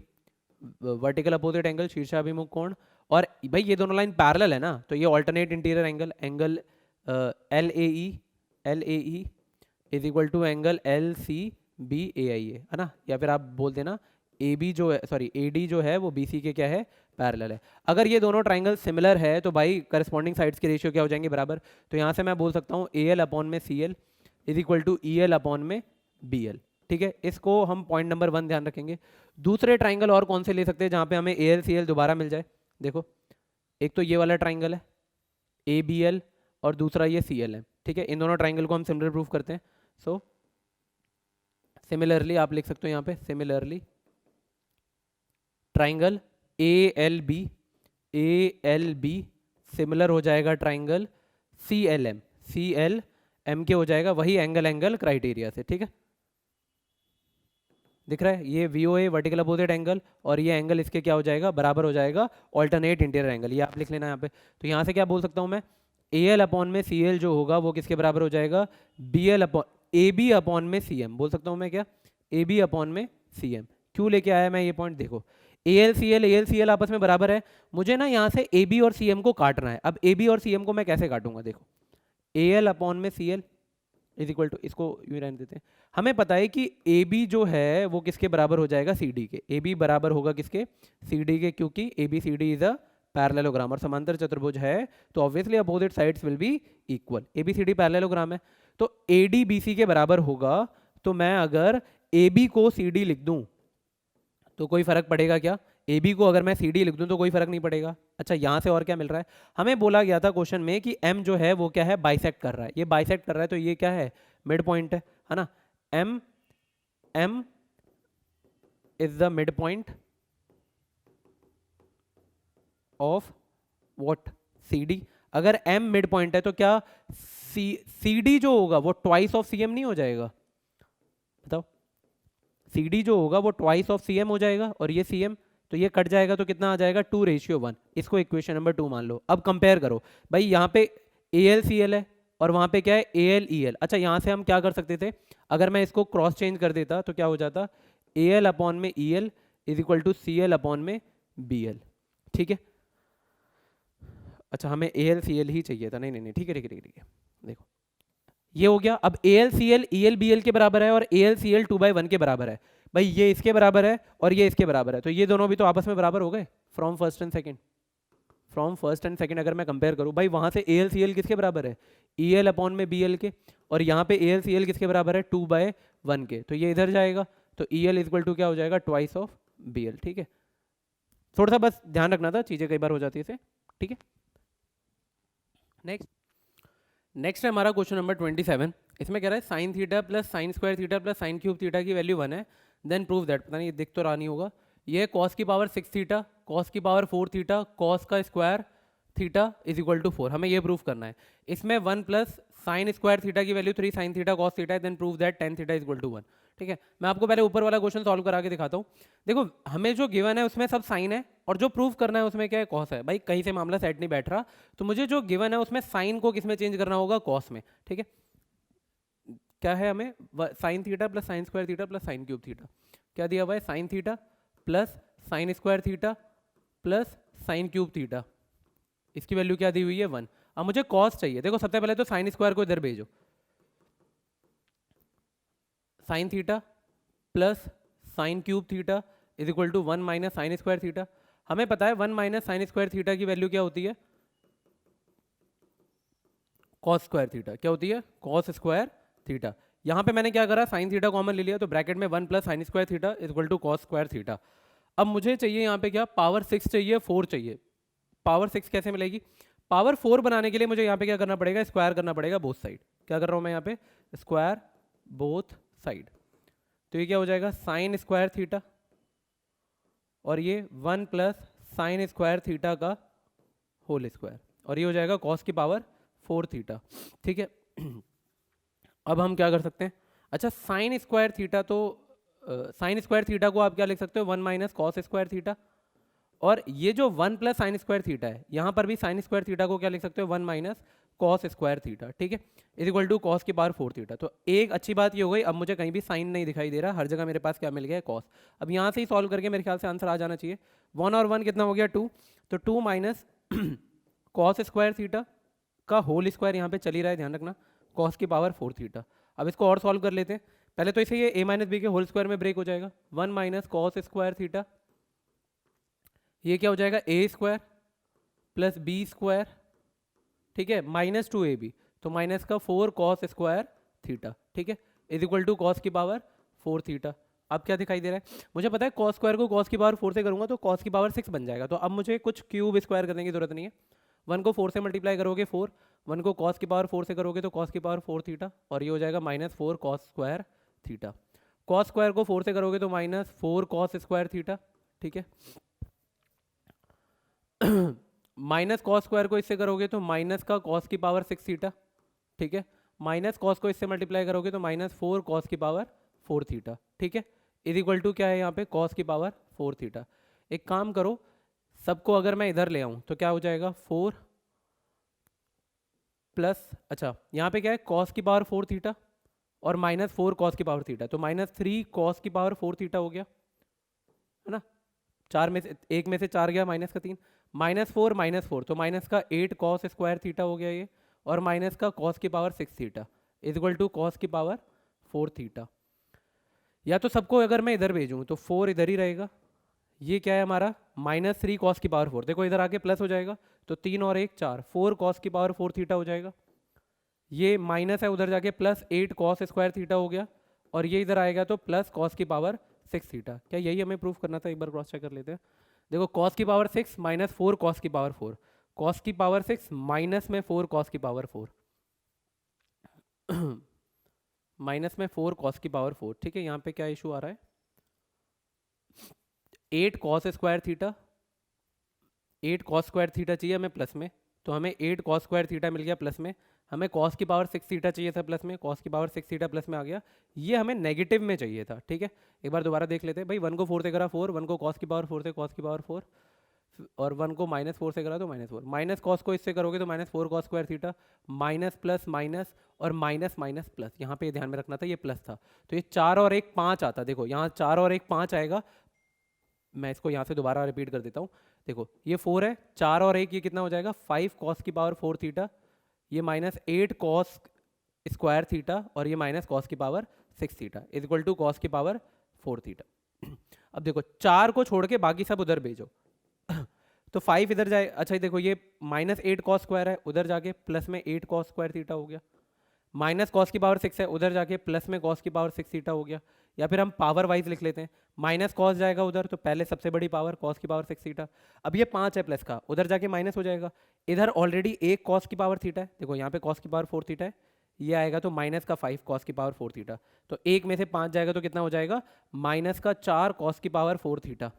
vertical opposite angle, शीर्षाभिमुख कोण, और भाई ये दोनों लाइन पैरेलल है ना, तो ये alternate interior angle, angle LAE is equal to angle LCBAIA, है ना। या फिर आप बोल देना AB जो है, सॉरी AD जो है वो BC के क्या है, पैरेलल है। अगर ये दोनों ट्राइंगल सिमिलर है तो भाई करस्पॉन्डिंग साइड्स के रेशियो क्या हो जाएंगे, बराबर। तो यहाँ से मैं बोल सकता हूँ AL अपॉन में CL is equal to EL upon में BL, ठीक है। इसको हम पॉइंट नंबर 1 ध्यान रखेंगे। दूसरे ट्राइंगल और कौन से ले सकते हैं जहाँ पे हमें AL CL दोबारा मिल जाए, देखो एक तो ये वाला ट्राइंगल है ABL, और दूसरा ये CLM, ठीक है। इन दोनों ट्राइंगल को हम सिमिलर प्रूफ करते हैं। सो सिमिलरली आप लिख सकते हो यहाँ पे, सिमिलरली ट्राइंगल ALB सिमिलर हो जाएगा ट्राइंगल CLM के हो जाएगा वही एंगल एंगल क्राइटेरिया से, ठीक है। दिख रहा है, ये VOA वर्टिकल अपोजिट एंगल, और ये एंगल इसके क्या हो जाएगा, बराबर हो जाएगा ऑल्टरनेट इंटीरियर एंगल, ये आप लिख लेना यहाँ पे। तो यहाँ से क्या बोल सकता हूँ मैं, AL अपॉन में CL जो होगा वो किसके बराबर हो जाएगा, AB अपॉन में CM, बोल सकता हूँ मैं क्या, AB अपॉन में CM। क्यों लेके आया मैं ये पॉइंट, देखो AL CL आपस में बराबर है, मुझे ना यहाँ से AB और CM को काटना है। अब AB और CM को मैं कैसे काटूंगा, देखो AL अपॉन में CL इज इक्वल टू, इसको यूं रहने देते हैं। हमें पता है कि AB जो है वो किसके बराबर हो जाएगा, CD के। AB बराबर होगा किसके, CD के, क्योंकि ABCD इज अ पैरेललोग्राम, और समांतर चतुर्भुज है तो obviously opposite sides will be equal. ABCD parallelogram है तो AD BC के बराबर होगा। तो मैं अगर AB को CD लिख दूं तो कोई फर्क पड़ेगा क्या, AB को अगर मैं CD लिख दूं तो कोई फर्क नहीं पड़ेगा। अच्छा यहाँ से और क्या मिल रहा है, हमें बोला गया था क्वेश्चन में कि M जो है वो क्या है, बाइसेक्ट कर रहा है, ये बाइसेक्ट कर रहा है तो ये क्या है, मिड पॉइंट है ना। M is the mid point of what, CD। अगर M मिड पॉइंट है तो क्या CD जो होगा वो ट्वाइस ऑफ CM नहीं हो जाएगा, बताओ। CD जो होगा वो ट्वाइस ऑफ CM हो जाएगा, और ये CM, तो ये कट जाएगा तो कितना आ जाएगा 2:1। इसको इक्वेशन नंबर 2 मान लो। अब कंपेयर करो भाई, यहाँ पे AL CL है और वहाँ पे क्या है AL EL। अच्छा यहाँ से हम क्या कर सकते थे, अगर मैं इसको क्रॉस चेंज कर देता तो क्या हो जाता, AL अपॉन में EL is equal to CL upon में BL, ठीक है। अच्छा हमें AL CL ही चाहिए था, नहीं नहीं नहीं, ठीक है ठीक है ठीक है। देखो ये हो गया। अब AL CL EL BL के बराबर है और AL CL 2/1 के बराबर है। भाई ये इसके बराबर है और ये इसके बराबर है, तो ये दोनों भी तो आपस में बराबर हो गए फ्रॉम फर्स्ट एंड सेकंड। अगर मैं कंपेयर करूं भाई, वहां से AL CL किसके बराबर है, EL अपॉन में BL के, और यहाँ पे AL CL किसके बराबर है 2/1 के, तो ये इधर जाएगा तो EL इक्वल टू क्या हो जाएगा, ट्वाइस ऑफ BL, ठीक है। थोड़ा सा बस ध्यान रखना था, चीजें कई बार हो जाती है, ठीक है। नेक्स्ट है हमारा क्वेश्चन नंबर 27। इसमें कह रहा है sign theta plus sine square theta plus sine cube theta की वैल्यू 1 है, देन प्रूव दैट। पता नहीं ये दिख तो रहा नहीं होगा, ये कॉस की पावर 6 थीटा, कॉस की पावर 4 थीटा, कॉस का square theta is equal to 4, हमें ये प्रूफ करना है। इसमें 1 प्लस साइन स्क्वायर थीटा की value 3 sine theta cos theta है, then prove that tan theta is equal to 1। ठीक है, मैं आपको पहले ऊपर वाला क्वेश्चन सॉल्व करा के दिखाता हूँ। देखो हमें जो गिवन है उसमें सब साइन है, और जो प्रूव करना है उसमें क्या है, कॉस है। भाई कहीं से मामला सेट नहीं बैठ रहा, तो मुझे जो गिवन है उसमें साइन को किस में चेंज करना होगा, कॉस में। ठीक है, क्या है हमें, sign theta plus sine square theta plus sine cube theta. क्या दिया हुआ है, sign theta plus sine square theta plus sine cube theta, इसकी वैल्यू क्या दी हुई है, 1। अब मुझे कॉस चाहिए। देखो सबसे पहले तो साइन स्क्वायर को इधर भेजो, sine theta plus sine cube theta is equal to 1 minus sine square theta. हमें पता है 1 माइनस साइन स्क्वायर थीटा की वैल्यू क्या होती है, कॉस स्क्वायर थीटा। क्या होती है, कॉस स्क्वायर थीटा। यहाँ पे मैंने क्या करा, साइन थीटा कॉमन ले लिया, तो ब्रैकेट में 1 plus sine square theta is equal to cos square theta. अब मुझे चाहिए यहाँ पे क्या, पावर 6 चाहिए, 4 चाहिए। पावर 6 कैसे मिलेगी, पावर 4 बनाने के लिए मुझे यहाँ पे क्या करना पड़ेगा, स्क्वायर करना पड़ेगा बोथ साइड। क्या कर रहा हूँ मैं यहाँ पे, स्क्वायर बोथ साइड। तो ये क्या हो जाएगा, साइन स्क्वायर थीटा, और ये 1 प्लस साइन स्क्वायर थीटा का होल स्क्वायर, और ये हो जाएगा कॉस की पावर 4 थीटा। ठीक है, अब हम क्या कर सकते हैं, अच्छा साइन स्क्वायर थीटा, तो साइन स्क्वायर थीटा को आप क्या लिख सकते हो, 1 माइनस कॉस स्क्वायर थीटा, और ये जो 1 प्लस साइन स्क्वायर थीटा है, यहाँ पर भी साइन स्क्वायर थीटा को क्या लिख सकते हो, 1 माइनस कॉस स्क्वायर थीटा। ठीक है, इज इक्वल टू कॉस की पावर 4 थीटा। तो एक अच्छी बात ये हो गई, अब मुझे कहीं भी साइन नहीं दिखाई दे रहा, हर जगह मेरे पास क्या मिल गया है, कॉस। अब यहाँ से ही सॉल्व करके मेरे ख्याल से आंसर आ जाना चाहिए। 1 और 1 कितना हो गया, 2, तो 2 माइनस कॉस स्क्वायर थीटा का होल स्क्वायर, यहाँ पे चल ही रहा है ध्यान रखना, कॉस की पावर 4 थीटा। अब इसको और सॉल्व कर लेते हैं। पहले तो इसे ये a माइनस बी के होल स्क्वायर में ब्रेक हो जाएगा, 1 माइनस कॉस स्क्वायर थीटा, ये क्या हो जाएगा, ए स्क्वायर प्लस बी स्क्वायर, ठीक है, माइनस 2ab, तो माइनस का 4 कॉस स्क्वायर थीटा। ठीक है, इज इक्वल टू कॉस की पावर 4 थीटा। अब क्या दिखाई दे रहा है, मुझे पता है कॉस स्क्वायर को कॉस की पावर 4 से करूंगा तो कॉस की पावर 6 बन जाएगा। तो अब मुझे कुछ क्यूब स्क्वायर करने की जरूरत नहीं है। 1 को 4 से मल्टीप्लाई करोगे 4, 1 को कॉस की पावर 4 से करोगे तो कॉस की पावर 4 थीटा, और ये हो जाएगा minus 4 cos square theta. Cos square को 4 से करोगे तो माइनस 4 कॉस स्क्वायर थीटा। ठीक है, माइनस कॉस स्क्वायर को इससे करोगे तो माइनस का कॉस की पावर 6 थीटा। ठीक है, माइनस कॉस को इससे मल्टीप्लाई करोगे तो माइनस 4 कॉस की पावर 4 थीटा। ठीक है, इज इक्वल टू क्या है यहाँ पे, कॉस की पावर 4 थीटा। एक काम करो, सबको अगर मैं इधर ले आऊं तो क्या हो जाएगा, 4 प्लस, अच्छा यहाँ पे क्या है, कॉस की पावर 4 थीटा और माइनस 4 कॉस की पावर थीटा, तो माइनस 3 कॉस की पावर 4 थीटा हो गया, है ना। 4 में से, एक में से 4 गया, माइनस का 3, माइनस 4 तो माइनस का 8 कॉस स्क्वायर थीटा हो गया ये, और माइनस का कॉस की power 6 theta is equal to cos की पावर 4 थीटा। या तो सबको अगर मैं इधर भेजूँ तो 4 इधर ही रहेगा, ये क्या है हमारा, माइनस 3 कॉस की पावर 4, देखो इधर आके प्लस हो जाएगा, तो 3 और 1 4, 4 कॉस की पावर 4 थीटा हो जाएगा। ये माइनस है, उधर जाके प्लस 8 कॉस स्क्वायर थीटा हो गया, और ये इधर आएगा तो प्लस कॉस की पावर 6 थीटा। क्या यही हमें प्रूफ करना था, एक बार क्रॉस चेक कर लेते हैं। देखो कॉस की पावर 6 माइनस 4 कॉस की पावर 4, कॉस की पावर 6 माइनस में 4 कॉस की पावर 4, माइनस में 4 कॉस की पावर 4। ठीक है, यहाँ पे क्या इशू आ रहा है, 8 cos square theta, 8 cos square theta चाहिए हमें प्लस में, तो हमें 8 कॉस स्क्वायर थीटा मिल गया प्लस में। हमें कॉस की पावर 6 थीटा चाहिए था प्लस में, कॉस की पावर 6 थीटा प्लस में आ गया, ये हमें नेगेटिव में चाहिए था। ठीक है, एक बार दोबारा देख लेते हैं भाई, 1 को 4 से करा 4, 1 को कॉस की पावर 4 से कॉस की पावर 4, और 1 को माइनस 4 से करा तो माइनस 4, माइनस कॉस को इससे करोगे तो minus 4 cos square theta, minus plus minus और माइनस माइनस प्लस, यहाँ पे ध्यान में रखना था ये प्लस था, तो ये 4 और 1 5 आता, देखो यहाँ 4 और 1 5 आएगा। मैं इसको यहाँ से दोबारा रिपीट कर देता हूँ, देखो ये 4 है, 4 और 1 ये कितना हो जाएगा, 5 कॉस की पावर 4 थीटा, ये माइनस 8 कॉस स्क्वायर थीटा, और ये माइनस कॉस की power 6 theta is equal to cos की पावर 4 थीटा। अब देखो 4 को छोड़ के बाकी सब उधर भेजो, तो 5 इधर जाए, अच्छा देखो ये माइनस 8 कॉस स्क्वायर है, उधर जाके प्लस में 8 कॉस स्क्वायर थीटा हो गया, माइनस कॉस की पावर 6 है, उधर जाके प्लस में कॉस की पावर 6 थीटा हो गया। या फिर हम पावर वाइज लिख लेते हैं, माइनस कॉस जाएगा उधर, तो पहले सबसे बड़ी पावर कॉस की पावर 6 थीटा, अब ये 5 है प्लस का, उधर जाके माइनस हो जाएगा, इधर ऑलरेडी 1 कॉस की पावर थीटा है, देखो यहाँ पे कॉस की पावर 4 थीटा है, ये आएगा तो माइनस का 5 कॉस की पावर 4 थीटा, तो 1 में से 5 जाएगा तो कितना हो जाएगा, माइनस का 4 कॉस की पावर 4 थीटा।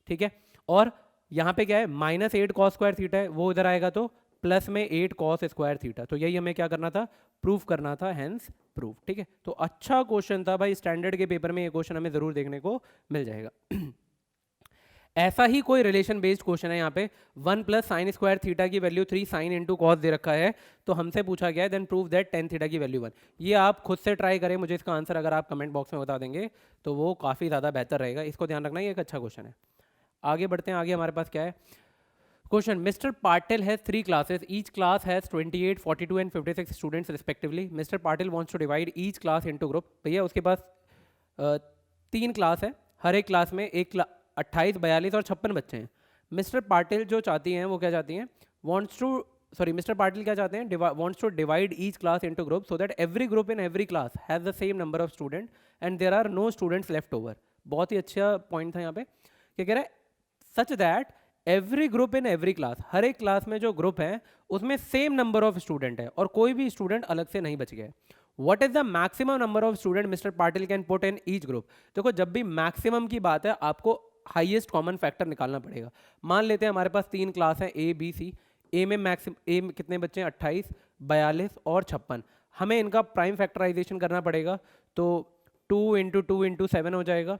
ठीक है, और यहाँ पे क्या है, माइनस 8 कॉस स्क्वायर थीटा है, वो इधर आएगा तो प्लस में 8 कॉस स्क्वायर थीटा। तो यही हमें क्या करना था, प्रूफ करना था, हेंस प्रूफ। ठीक है, तो अच्छा क्वेश्चन था भाई, स्टैंडर्ड के पेपर में ये क्वेश्चन हमें जरूर देखने को मिल जाएगा। ऐसा ही कोई रिलेशन बेस्ड क्वेश्चन है यहाँ पे, 1 प्लस साइन स्क्वायर थीटा की वैल्यू 3 साइन इंटू कॉस दे रखा है, तो हमसे पूछा गया है then prove that tan theta की वैल्यू 1। ये आप खुद से ट्राई करें, मुझे इसका आंसर अगर आप कमेंट बॉक्स में बता देंगे तो वो काफ़ी ज़्यादा बेहतर रहेगा, इसको ध्यान रखना, ये एक अच्छा क्वेश्चन है। आगे बढ़ते हैं, आगे हमारे पास क्या है question, Mr Patil has 3 classes, each class has 28, 42 and 56 students respectively. Mr Patil wants to divide each class into group. भैया उसके पास 3 क्लास है, हर एक क्लास में 28, 42 और 56 बच्चे हैं। मिस्टर पाटिल जो चाहती हैं वो क्या चाहती हैं, मिस्टर पाटिल क्या चाहते हैं, wants to divide each class into groups so that every group in every class has the same number of student and there are no students left over। बहुत ही अच्छा पॉइंट था यहाँ पे, क्या कह रहा है, such that every group in every class, हर एक क्लास में जो ग्रुप है उसमें सेम नंबर ऑफ स्टूडेंट है और कोई भी स्टूडेंट अलग से नहीं बच गया। What is the maximum number of student mister Patil can put in each group. देखो जब भी मैक्सिमम की बात है आपको हाईएस्ट कॉमन फैक्टर निकालना पड़ेगा। मान लेते हैं हमारे पास 3 क्लास है ए बी सी, ए में कितने बच्चे हैं, 28, 42 और 56। हमें इनका प्राइम फैक्टराइजेशन करना पड़ेगा, तो 2 इंटू 2 इंटू 7 हो जाएगा,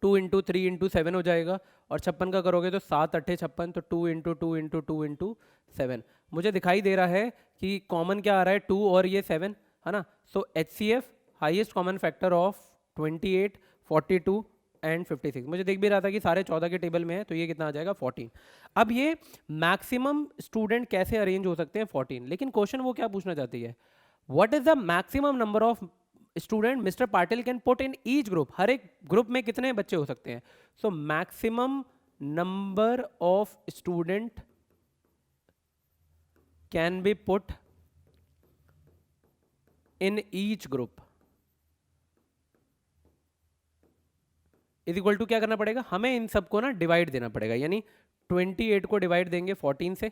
2 इंटू 3 इंटू 7 हो जाएगा, और 56 का करोगे तो 7 8 56, तो 2 इंटू 2 इंटू 2 इंटू 7। मुझे दिखाई दे रहा है कि कॉमन क्या आ रहा है, 2 और ये 7 है ना। सो HCF highest common factor of 28, 42 and 56, मुझे दिख भी रहा था कि सारे 14 के टेबल में है, तो ये कितना आ जाएगा 14। अब ये मैक्सिमम स्टूडेंट कैसे अरेंज हो सकते हैं 14, लेकिन क्वेश्चन वो क्या पूछना चाहती है, what is the maximum number of student mister Patil can put in each group, हर एक ग्रुप में कितने बच्चे हो सकते हैं। So maximum number of student can be put in each group is equal to क्या करना पड़ेगा, हमें इन सबको ना डिवाइड देना पड़ेगा, यानी 28 को डिवाइड देंगे 14 से,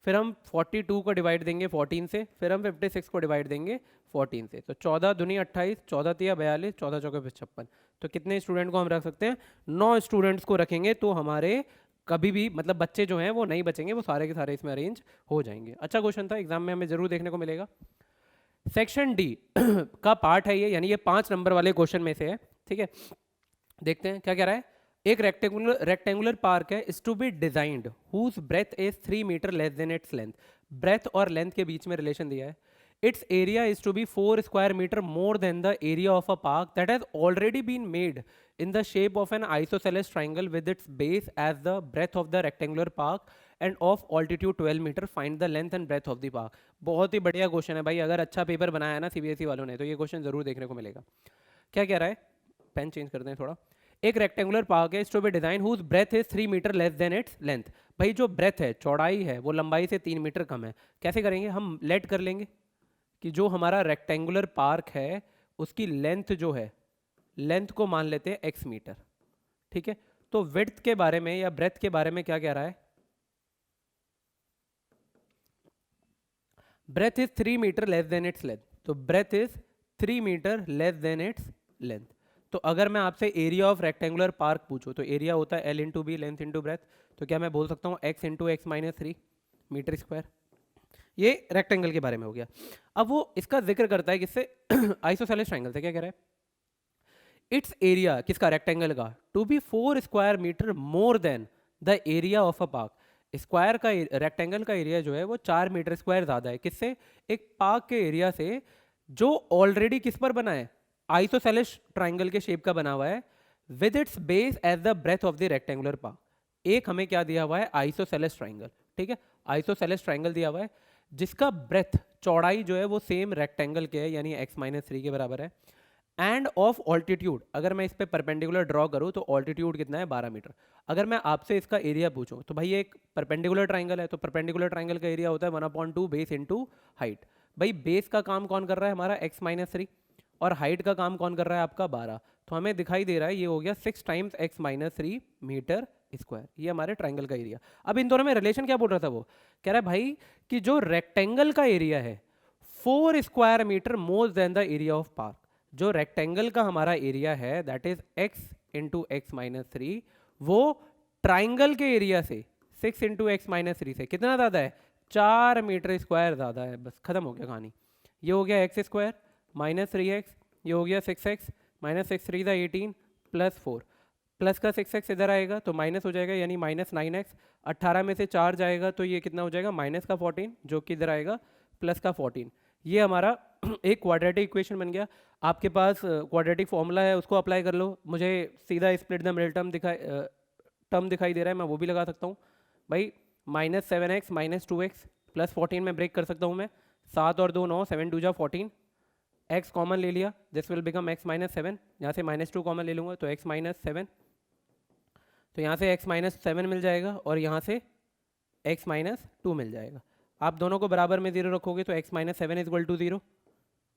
फिर हम 42 को डिवाइड देंगे 14 से, फिर हम 56 को डिवाइड देंगे 14 से। तो 14 दूनी 28, 14 तिया 42, 14 चौके 56। तो कितने स्टूडेंट को हम रख सकते हैं, 9 स्टूडेंट्स को रखेंगे, तो हमारे कभी भी मतलब बच्चे जो हैं वो नहीं बचेंगे, वो सारे के सारे इसमें अरेंज हो जाएंगे। अच्छा क्वेश्चन था, एग्जाम में हमें जरूर देखने को मिलेगा। सेक्शन डी का पार्ट है ये, यानी ये 5 नंबर वाले क्वेश्चन में से है। ठीक है, देखते हैं क्या कह रहा है। एक रेक्टेंगुलर पार्क है, is to be designed whose breadth is 3 metre less than its length. Breadth और लेंथ के बीच में रिलेशन दिया है। Its area is to be 4 square metre more than the area of a park that has already been made in the shape of an isosceles triangle with its base as the breadth of the rectangular park and of altitude 12 metre, find the length and breadth of the park। बहुत ही बढ़िया question है भाई, अगर अच्छा paper बनाया है ना CBSE वालों ने तो ये क्वेश्चन जरूर देखने को मिलेगा। क्या कह रहा है, पेन चेंज करते हैं थोड़ा। एक रेक्टेंगुलर पार्क है, to be design whose breadth is 3 metre less than its length. भाई जो ब्रेथ है, चौड़ाई है, वो लंबाई से 3 मीटर कम है। कैसे करेंगे, हम लेट कर लेंगे कि जो हमारा रेक्टेंगुलर पार्क है उसकी लेंथ जो है, लेंथ को मान लेते हैं x मीटर। ठीक है, तो विड्थ के बारे में या ब्रेथ के बारे में क्या कह रहा है, breadth is 3 metre less than its length, तो breadth is 3 metre less than its length. तो अगर मैं आपसे एरिया ऑफ रेक्टेंगुलर पार्क पूछूं तो एरिया होता है L into B, length into breadth, तो क्या मैं बोल सकता हूँ x into X minus 3 metre square. ये रेक्टेंगल के बारे में हो गया। अब वो इसका जिक्र करता है किससे, आइसोसेलेस ट्रायंगल से। क्या कह रहा है, इट्स एरिया किसका, रेक्टेंगल का, to be 4 square metre more than the area of a park. Square का, रेक्टेंगल का एरिया जो है वो 4 मीटर स्क्वायर ज्यादा है किससे, एक पार्क के एरिया से जो ऑलरेडी किस पर बना है, आइसोसेलेस ट्राइंगल के शेप का बना हुआ है, with its base as the breadth of the rectangular park. एक हमें क्या दिया हुआ है, आइसोसेलेस ट्राइंगल। ठीक है, आइसोसेलेस ट्राइंगल दिया हुआ है जिसका ब्रेथ, चौड़ाई जो है वो सेम रेक्टेंगल के है, यानी x-3 के बराबर है, एंड ऑफ ऑल्टीट्यूड, अगर मैं इस पे परपेंडिकुलर ड्रॉ करूं तो ऑल्टीट्यूड कितना है, 12 मीटर। अगर मैं आपसे इसका एरिया पूछूं तो भाई ये एक परपेंडिकुलर ट्राइंगल है, तो परपेंडिकुलर ट्राइंगल का एरिया होता है 1/2 बेस इंटू हाइट। भाई बेस का काम कौन कर रहा है, हमारा x-3, और हाइट का काम कौन कर रहा है, आपका 12। तो हमें दिखाई दे रहा है ये हो गया 6 टाइम्स x-3 मीटर स्क्वायर, ये हमारे ट्राइंगल का एरिया। अब इन दोनों में रिलेशन क्या बोल रहा था, वो कह रहा है भाई कि जो रेक्टेंगल का एरिया है 4 square metre more than the area of park. जो रेक्टेंगल का हमारा एरिया है that is x into x-3, वो ट्राइंगल के एरिया से 6 इंटू x-3 से कितना ज्यादा है, 4 मीटर स्क्वायर ज़्यादा है, बस खत्म हो गया कहानी। ये हो गया एक्स स्क्वायर माइनस 3x, ये हो गया 6x माइनस 6×3 = 18 प्लस 4, प्लस का 6x इधर आएगा तो माइनस हो जाएगा यानी माइनस 9x। 18 में से 4 जाएगा तो ये कितना हो जाएगा माइनस का 14, जो कि इधर आएगा प्लस का 14। ये हमारा एक क्वाड्रेटिक इक्वेशन बन गया। आपके पास क्वाड्रेटिक फॉर्मूला है, उसको अप्लाई कर लो। मुझे सीधा स्प्लिट द मिडिल टर्म दिखाई दे रहा है, मैं वो भी लगा सकता हूँ भाई। Minus 7x minus 2x plus 14 में ब्रेक कर सकता हूँ मैं। 7 और 2 9, 7 2 जा 14, x कॉमन ले लिया, this will become x minus 7। यहाँ से माइनस 2 कॉमन ले लूँगा तो x माइनस 7, तो यहाँ से x माइनस 7 मिल जाएगा और यहाँ से x माइनस 2 मिल जाएगा। आप दोनों को बराबर में 0 रखोगे तो x माइनस 7 = 0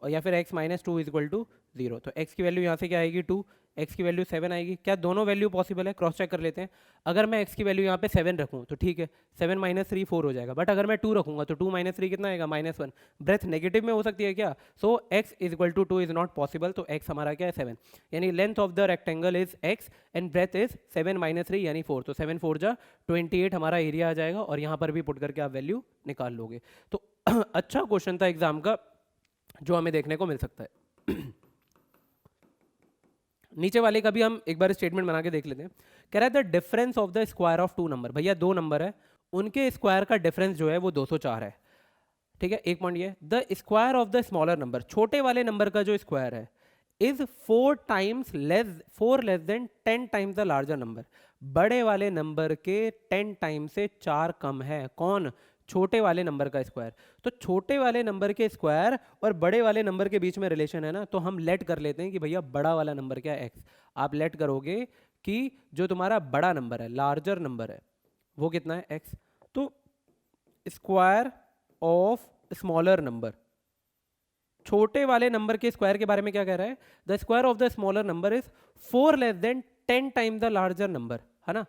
और या फिर x माइनस 2 = 0। तो x की वैल्यू यहाँ से क्या आएगी 2, x की वैल्यू 7 आएगी। क्या दोनों वैल्यू पॉसिबल है? क्रॉस चेक कर लेते हैं। अगर मैं x की वैल्यू यहाँ पे 7 रखूँ तो ठीक है, 7 माइनस 3 4 हो जाएगा। बट अगर मैं 2 रखूँगा तो 2 माइनस 3 कितना आएगा -1। ब्रेथ नेगेटिव में हो सकती है क्या? So x = 2 is not possible. तो x हमारा क्या है 7, यानी length of the rectangle is x and breadth is 7 minus 3 यानी 4। तो 7 4 जा 28 हमारा एरिया आ जाएगा और यहाँ पर भी पुट करके आप वैल्यू निकाल लोगे। तो अच्छा क्वेश्चन था एग्जाम का जो हमें देखने को मिल सकता है। नीचे वाले का भी हम एक बार स्टेटमेंट बना के देख लेते हैं। कह रहा है the difference of the square of 2 number. भैया 2 नंबर है, उनके स्क्वायर का डिफरेंस जो है वो 204 है। ठीक है, एक पॉइंट ये, the square of the smaller number, छोटे वाले नंबर का जो स्क्वायर है, is 4 less than 10 times the larger number. बड़े वाले नंबर के 10 टाइम से 4 कम है। कौन? छोटे वाले नंबर का स्क्वायर। तो छोटे वाले नंबर के स्क्वायर और बड़े वाले नंबर के बीच में रिलेशन है ना, तो हम लेट कर लेते हैं कि भैया बड़ा वाला नंबर क्या है x। आप लेट करोगे कि जो तुम्हारा बड़ा नंबर है, लार्जर नंबर है, वो कितना है x। तो स्क्वायर ऑफ स्मॉलर नंबर, छोटे वाले नंबर के स्क्वायर के बारे में क्या कह रहा है? The square of the smaller number is 4 less than 10 time the larger number, है ना।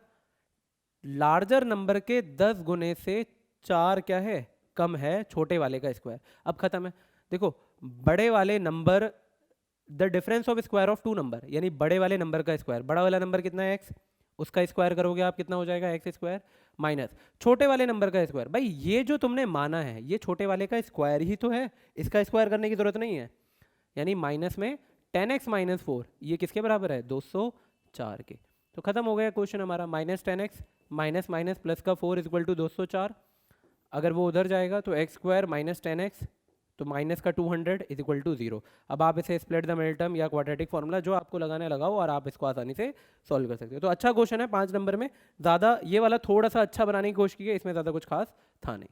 लार्जर नंबर के 10 गुने से 4 क्या है? कम है छोटे वाले का स्क्वायर। अब खत्म है। देखो बड़े वाले number, the difference of square of 2 number, यानी बड़े वाले नंबर का स्क्वायर, बड़ा वाला नंबर कितना है x, उसका स्क्वायर करोगे आप कितना हो जाएगा x² माइनस छोटे वाले नंबर का स्क्वायर। भाई ये जो तुमने माना है ये छोटे वाले का स्क्वायर ही तो है, इसका स्क्वायर करने की जरूरत नहीं है। यानी माइनस में 10x माइनस 4 ये किसके बराबर है? 204 के। तो खत्म हो गया क्वेश्चन हमारा। -10x माइनस माइनस प्लस का 4 = 204। अगर वो उधर जाएगा तो x² माइनस 10x, तो माइनस का 200 = 0। अब आप इसे स्प्लिट द मिडिल टर्म या क्वाड्रेटिक फॉर्मूला जो आपको लगाना है लगाओ और आप इसको आसानी से सॉल्व कर सकते हो। तो अच्छा क्वेश्चन है 5 नंबर में। ज़्यादा ये वाला थोड़ा सा अच्छा बनाने की कोशिश की है, इसमें ज़्यादा कुछ खास था नहीं।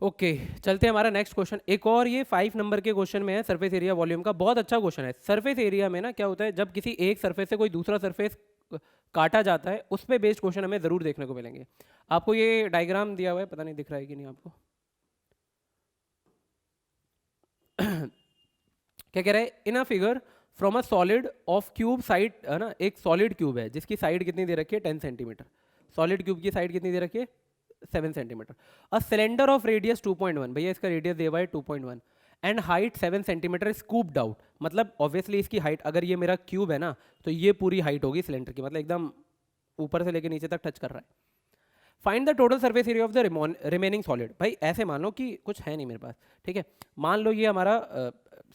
ओके चलते हैं हमारा नेक्स्ट क्वेश्चन। एक और ये 5 नंबर के क्वेश्चन में है, सरफेस एरिया वॉल्यूम का। बहुत अच्छा क्वेश्चन है। सरफेस एरिया में ना क्या होता है, जब किसी एक सरफेस से कोई दूसरा सरफेस काटा जाता है उस पर बेस्ड क्वेश्चन हमें ज़रूर देखने को मिलेंगे। आपको ये डायग्राम दिया हुआ है, पता नहीं दिख रहा है कि नहीं आपको। क्या कह रहा है? In a figure from a solid of cube side, है ना, एक सॉलिड क्यूब है जिसकी साइड कितनी दे रखी है 10 सेंटीमीटर। सॉलिड क्यूब की साइड कितनी दे रखी है 7 centimetre. A cylinder of radius 2.1, भैया इसका रेडियस दिया हुआ है 2.1 and height 7 centimetre scooped out. मतलब ऑब्वियसली इसकी हाइट, अगर ये मेरा क्यूब है ना तो ये पूरी हाइट होगी सिलेंडर की, मतलब एकदम ऊपर से लेके नीचे तक टच कर रहा है। Find the total surface area of the remaining solid. भाई ऐसे मान लो कि कुछ है नहीं मेरे पास, ठीक है। मान लो ये हमारा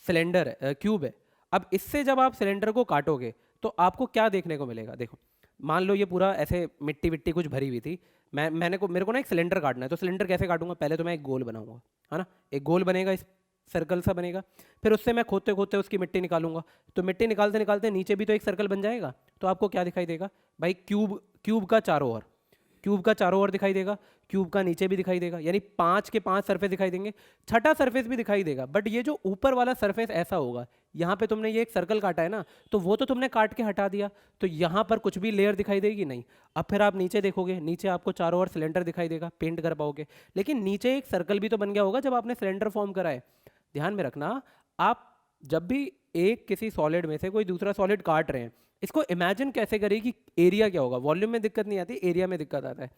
सिलेंडर है, क्यूब है। अब इससे जब आप सिलेंडर को काटोगे तो आपको क्या देखने को मिलेगा? देखो मान लो ये पूरा ऐसे मिट्टी विट्टी कुछ भरी हुई थी, मेरे को ना एक सिलेंडर काटना है। तो सिलेंडर कैसे काटूंगा? पहले तो मैं एक गोल बनाऊंगा, है ना, एक गोल बनेगा, इस सर्कल सा बनेगा। फिर उससे मैं खोदते खोदते उसकी मिट्टी निकालूंगा। तो मिट्टी निकालते निकालते नीचे भी तो एक सर्कल बन जाएगा। तो आपको क्या दिखाई देगा भाई? क्यूब का चारों ओर, क्यूब का चारों ओर दिखाई देगा, क्यूब का नीचे भी दिखाई देगा, यानी 5 के 5 सरफेस दिखाई देंगे। छठा सरफेस भी दिखाई देगा, बट ये जो ऊपर वाला सरफेस ऐसा होगा, यहाँ पे तुमने ये एक सर्कल काटा है ना, तो वो तो तुमने काट के हटा दिया, तो यहाँ पर कुछ भी लेयर दिखाई देगी नहीं। अब फिर आप नीचे देखोगे, नीचे आपको चारों ओर सिलेंडर दिखाई देगा, पेंट कर पाओगे, लेकिन नीचे एक सर्कल भी तो बन गया होगा जब आपने सिलेंडर फॉर्म करा है। ध्यान में रखना, आप जब भी एक किसी सॉलिड में से कोई दूसरा सॉलिड काट रहे हैं, इसको इमेजिन कैसे करें कि एरिया क्या होगा। वॉल्यूम में दिक्कत नहीं आती, एरिया में दिक्कत आता है।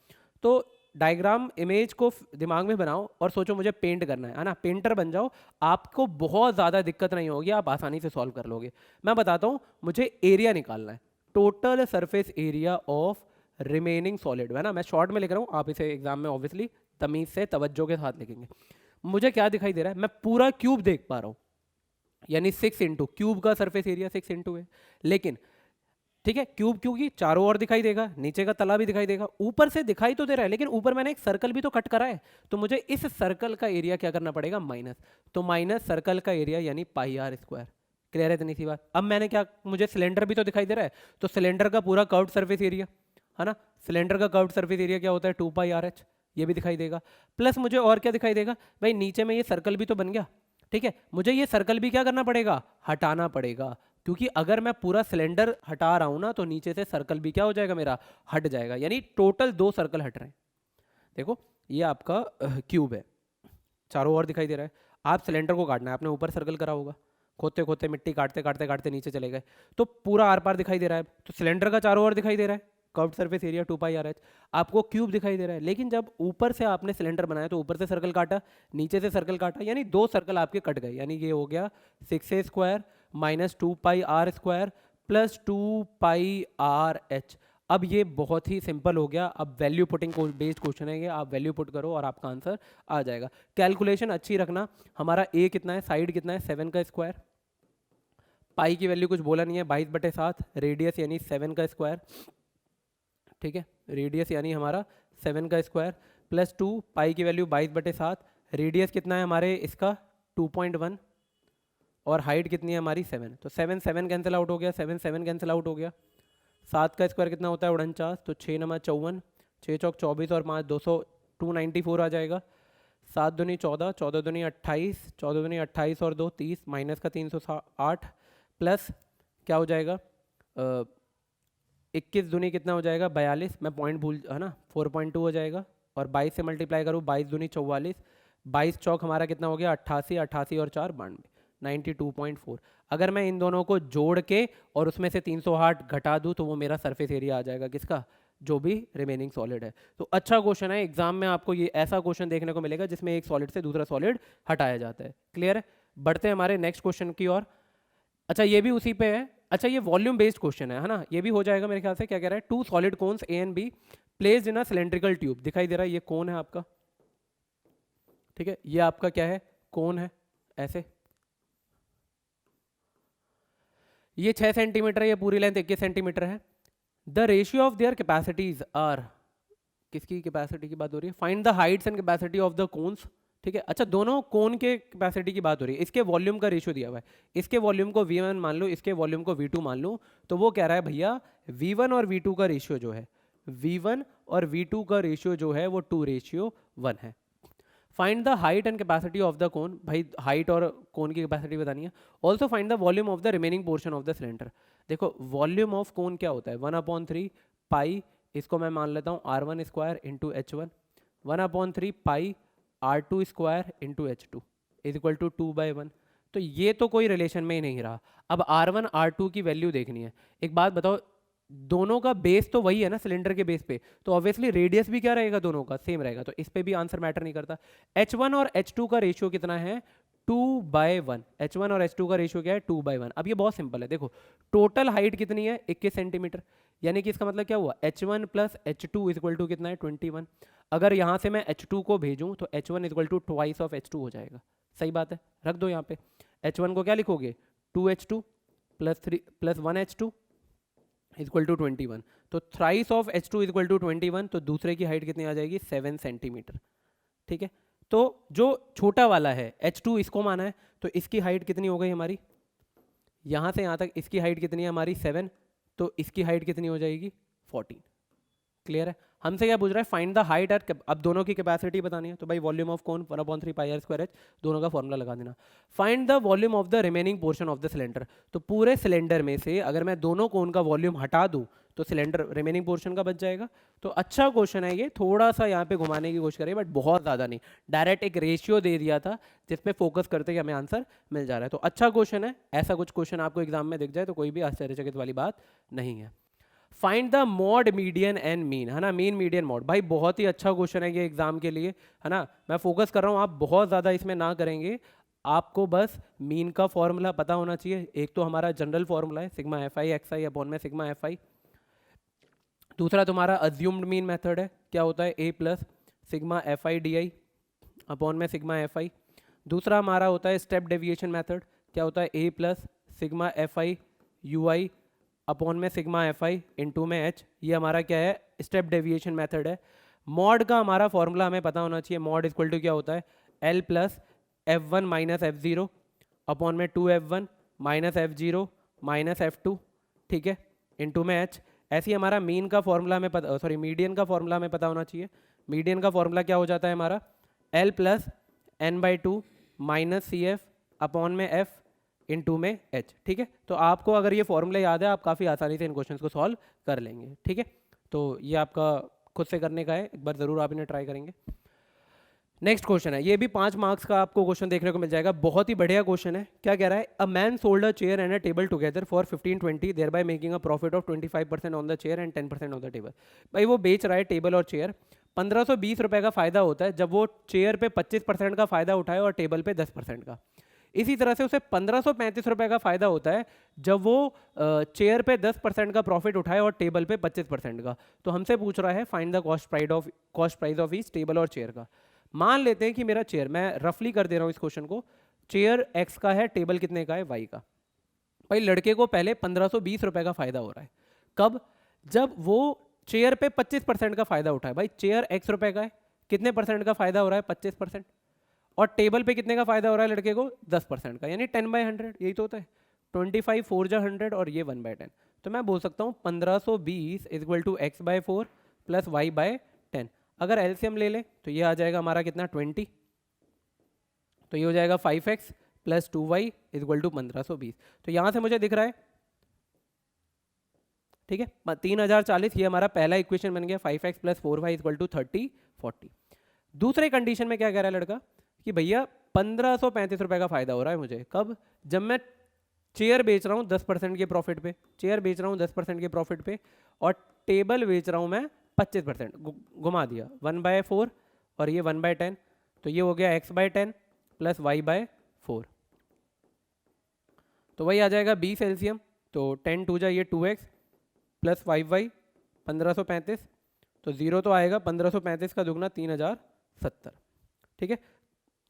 तो डायग्राम इमेज को दिमाग में बनाओ और सोचो मुझे पेंट करना है ना, पेंटर बन जाओ। आपको बहुत ज़्यादा दिक्कत नहीं होगी, आप आसानी से सॉल्व कर लोगे। मैं बताता हूँ, मुझे एरिया निकालना है, total surface area of remaining solid है ना, मैं शॉर्ट में लिख रहा हूँ, आप इसे एग्जाम में ऑब्वियसली तमीज से तवज्जो के साथ लिखेंगे। मुझे क्या दिखाई दे रहा है, मैं पूरा क्यूब देख पा रहा हूँ, यानी 6 इंटू क्यूब का सरफेस एरिया 6 इंटू है, लेकिन ठीक है क्यूब क्योंकि चारों ओर दिखाई देगा, नीचे का तला भी दिखाई देगा, ऊपर से दिखाई तो दे रहा है, लेकिन ऊपर मैंने एक सर्कल भी तो कट करा है, तो मुझे इस सर्कल का एरिया क्या करना पड़ेगा, माइनस, तो माइनस सर्कल का एरिया यानी पाई आर स्क्वायर। क्लियर है इतनी सी बात। अब मैंने क्या, मुझे सिलेंडर भी तो दिखाई दे रहा है, तो सिलेंडर का पूरा कर्व्ड सरफेस एरिया है ना, सिलेंडर का कर्व्ड सरफेस एरिया क्या होता है, 2 पाई आर एच, ये भी दिखाई देगा। प्लस मुझे और क्या दिखाई देगा भाई, नीचे में ये सर्कल भी तो बन गया, ठीक है, मुझे ये सर्कल भी क्या करना पड़ेगा, हटाना पड़ेगा, क्योंकि अगर मैं पूरा सिलेंडर हटा रहा हूं ना तो नीचे से सर्कल भी क्या हो जाएगा मेरा, हट जाएगा, यानी टोटल 2 सर्कल हट रहे हैं। देखो ये आपका क्यूब है, चारों ओर दिखाई दे रहा है, आप सिलेंडर को काटना है, आपने ऊपर सर्कल करा होगा, खोदते खोदते मिट्टी काटते काटते काटते नीचे चले गए, तो पूरा आर पार दिखाई दे रहा है, तो सिलेंडर का चारों ओर दिखाई दे रहा है, curved surface area 2 pi R H, आपको क्यूब दिखाई दे रहा है, लेकिन जब ऊपर से आपने सिलेंडर बनाया तो ऊपर से सर्कल काटा, नीचे से सर्कल काटा, यानी 2 सर्कल आपके कट गए, यानी ये हो गया 6a square minus 2 pi R square plus 2 pi R H. अब ये बहुत ही सिंपल हो गया, अब वैल्यू पुटिंग बेस्ड क्वेश्चन है ये, आप वैल्यू पुट करो और आपका आंसर आ जाएगा। कैलकुलेशन अच्छी रखना, हमारा ए कितना है, साइड कितना है 7 का स्क्वायर, पाई की वैल्यू कुछ बोला नहीं है 22/7, रेडियस यानी 7 का स्क्वायर, ठीक है, रेडियस यानी हमारा 7 का स्क्वायर प्लस 2, पाई की वैल्यू 22/7, रेडियस कितना है हमारे इसका 2.1 और हाइट कितनी है हमारी 7, तो 7 7 कैंसिल आउट हो गया, 7 7 कैंसिल आउट हो गया, 7 का स्क्वायर कितना होता है 49, तो 6 नमा 54, 6 चौक 24 और 5 200, 294 आ जाएगा, 7 दूनी 14, 14 दूनी 28, 14 दूनी 28 और 2 30, माइनस का 308 प्लस क्या हो जाएगा 21 दूनी कितना हो जाएगा 42, मैं पॉइंट भूल है ना 4.2 हो जाएगा, और 22 से मल्टीप्लाई करूँ 22 दूनी 44, 22 चौक हमारा कितना हो गया 88, 88 और 4 92, 92.4। अगर मैं इन दोनों को जोड़ के और उसमें से 308 घटा दूं तो वो मेरा सरफेस एरिया आ जाएगा किसका, जो भी रिमेनिंग सॉलिड है। तो अच्छा क्वेश्चन है, एग्जाम में आपको ये ऐसा क्वेश्चन देखने को मिलेगा जिसमें एक सॉलिड से दूसरा सॉलिड हटाया जाता है। क्लियर है, बढ़ते हैं हमारे नेक्स्ट क्वेश्चन की ओर। अच्छा ये भी उसी पे है, अच्छा ये वॉल्यूम बेस्ड क्वेश्चन है ना, ये भी हो जाएगा मेरे ख्याल से। क्या कह रहा है, 2 solid cones A and B placed in a cylindrical tube, दिखाई दे रहा है ये कोन है आपका, ठीक है, ये आपका क्या है कोन है, ऐसे ये 6 सेंटीमीटर है, ये पूरी लेंथ 21 सेंटीमीटर है। The ratio of their capacities are, किसकी कैपेसिटी की बात हो रही है, find the heights and capacity of the cones, ठीक है। अच्छा दोनों कोन के कैपेसिटी की बात हो रही है, इसके वॉल्यूम का रेशियो दिया हुआ है, इसके वॉल्यूम को V1 मान लो, इसके वॉल्यूम को V2 मान लो, तो वो कह रहा है भैया V1 और V2 का रेशियो जो है, V1 और V2 का रेशियो जो है वो 2:1 है। Find the height and capacity of the cone, भाई हाइट और कोन की कैपेसिटी बतानी है। Also find the volume of the remaining portion of the cylinder. देखो वॉल्यूम ऑफ कोन क्या होता है, 1/3 पाई, इसको मैं मान लेता हूँ R1 square into H1, 1/3 pi R2 square into H2 is equal to 2/1। तो ये तो कोई रिलेशन में ही नहीं रहा। अब R1 R2 की वैल्यू देखनी है। एक बात बताओ, दोनों का बेस तो वही है ना सिलेंडर के बेस पे, तो ऑब्वियसली रेडियस भी क्या रहेगा, दोनों का सेम रहेगा, तो इस पे भी आंसर मैटर नहीं करता। H1 और H2 का रेशियो कितना है 2/1, H1 और H2 का रेशियो क्या है 2/1। अब ये बहुत सिंपल है, देखो टोटल हाइट कितनी है 21 सेंटीमीटर, यानी कि इसका मतलब क्या हुआ H1 plus H2 equal to कितना है 21। अगर यहाँ से मैं H2 को भेजूँ तो H1 equal to twice of H2 हो जाएगा। सही बात है, रख दो यहाँ पे, H1 को क्या लिखोगे 2H2 plus 1H2 equal to 21, तो thrice of H2 equal to 21, तो दूसरे की हाइट कितनी आ जाएगी 7 सेंटीमीटर। ठीक है, तो जो छोटा वाला है H2 इसको माना है, तो इसकी हाइट कितनी हो गई हमारी, यहाँ से यहाँ तक इसकी हाइट कितनी है हमारी 7, तो इसकी हाइट कितनी हो जाएगी 14। क्लियर है, हमसे क्या पूछ रहा है फाइंड द हाइट एट, अब दोनों की कैपेसिटी बतानी है, तो भाई volume of cone 1/3 pi R square H, दोनों का फॉर्मूला लगा देना। Find the volume of the remaining portion of the cylinder, तो पूरे सिलेंडर में से अगर मैं दोनों कोन का वॉल्यूम हटा दूं तो सिलेंडर रिमेनिंग पोर्शन का बच जाएगा। तो अच्छा क्वेश्चन है ये, थोड़ा सा यहाँ पे घुमाने की कोशिश करें बट बहुत ज़्यादा नहीं, डायरेक्ट एक रेशियो दे दिया था जिसपे फोकस करते ही हमें आंसर मिल जा रहा है। तो अच्छा क्वेश्चन है, ऐसा कुछ क्वेश्चन आपको एग्जाम में दिख जाए तो कोई भी आश्चर्यचकित वाली बात नहीं है। Find the mod median and mean, है ना, मीन मीडियन मॉड, भाई बहुत ही अच्छा क्वेश्चन है ये एग्जाम के लिए, है ना। मैं फोकस कर रहा हूँ, आप बहुत ज़्यादा इसमें ना करेंगे, आपको बस मीन का फॉर्मूला पता होना चाहिए। एक तो हमारा जनरल फॉर्मूला है sigma F I X I upon में सिग्मा एफ आई, दूसरा तुम्हारा अज्यूम्ड मीन मेथड है, क्या होता है A plus sigma F I D I upon में सिग्मा एफ आई। दूसरा हमारा होता है स्टेप डेविएशन मेथड, क्या होता है A plus sigma F I U I upon में सिग्मा एफ आई इंटू में एच। ये हमारा क्या है, स्टेप डेविएशन मेथड है। मॉड का हमारा फॉर्मूला हमें पता होना चाहिए, मॉड इक्वल टू क्या होता है, L plus F one minus F zero upon में two F one minus F zero minus F two, ठीक है, इंटू में एच। ऐसे ही हमारा मीन का फॉर्मूला हमें पता, सॉरी मीडियन का फॉर्मूला हमें पता होना चाहिए। मीडियन का फॉर्मूला क्या हो जाता है हमारा, L plus N by two minus C F upon में एफ इंटू में एच, ठीक है। तो आपको अगर ये फॉर्मूला याद है, आप काफ़ी आसानी से इन क्वेश्चंस को सॉल्व कर लेंगे, ठीक है। तो ये आपका खुद से करने का है, एक बार ज़रूर आप इन्हें ट्राई करेंगे। नेक्स्ट क्वेश्चन है, ये भी 5 मार्क्स का आपको क्वेश्चन देखने को मिल जाएगा, बहुत ही बढ़िया क्वेश्चन है। क्या कह रहा है, a man sold a chair and a table together for 15-20 thereby making a profit of 25% on the chair and 10% on the table. भाई वो बेच रहा है टेबल और चेयर, 1520 रुपये का फायदा होता है जब वो चेयर पे 25% का फायदा उठाए और टेबल पे 10% का। इसी तरह से उसे 1535 रुपये का फायदा होता है जब वो चेयर पे 10% का प्रॉफिट उठाए और टेबल पे 25% का। तो हमसे पूछ रहा है find the cost price of each table और चेयर का। मान लेते हैं कि मेरा चेयर, मैं रफली कर दे रहा हूं इस क्वेश्चन को, चेयर एक्स का है, टेबल कितने का है, वाई का। भाई लड़के को पहले 1520 रुपए का फायदा हो रहा है, कब, जब वो चेयर पे 25% का फायदा उठाए। भाई चेयर एक्स रुपए का है, कितने परसेंट का फायदा हो रहा है, 25%। और टेबल पे कितने का फायदा हो रहा है लड़के को, 10% का, यानी 10/100, यही तो होता है। 25 4 जा 100 और ये 1/10। तो मैं बोल सकता हूँ 1520 equal to X by 4 plus Y by 10। अगर एलसीएम ले ले तो ये आ जाएगा हमारा कितना, 20। तो ये हो जाएगा 5x plus 2y equal to 1520। तो यहां से मुझे दिख रहा है, ठीक है, 3040। ये हमारा पहला इक्वेशन बन गया, 5x plus 4y equal to 3040। दूसरे कंडीशन में क्या कह रहा है लड़का कि भैया 1535 रुपए का फायदा हो रहा है मुझे, कब, जब मैं चेयर बेच रहा हूँ 10% के प्रॉफिट पे, चेयर बेच रहा हूँ 10% के प्रॉफिट पे, और टेबल बेच रहा हूँ मैं 25%, घुमा दिया, 1/4 और ये 1/10। तो ये हो गया x/10 प्लस y/4। तो वही आ जाएगा 20 एलसीएम, तो 10 2 जा ये 2x प्लस 5y 1535। तो जीरो तो आएगा, 1535 का दुगना 3070, ठीक है।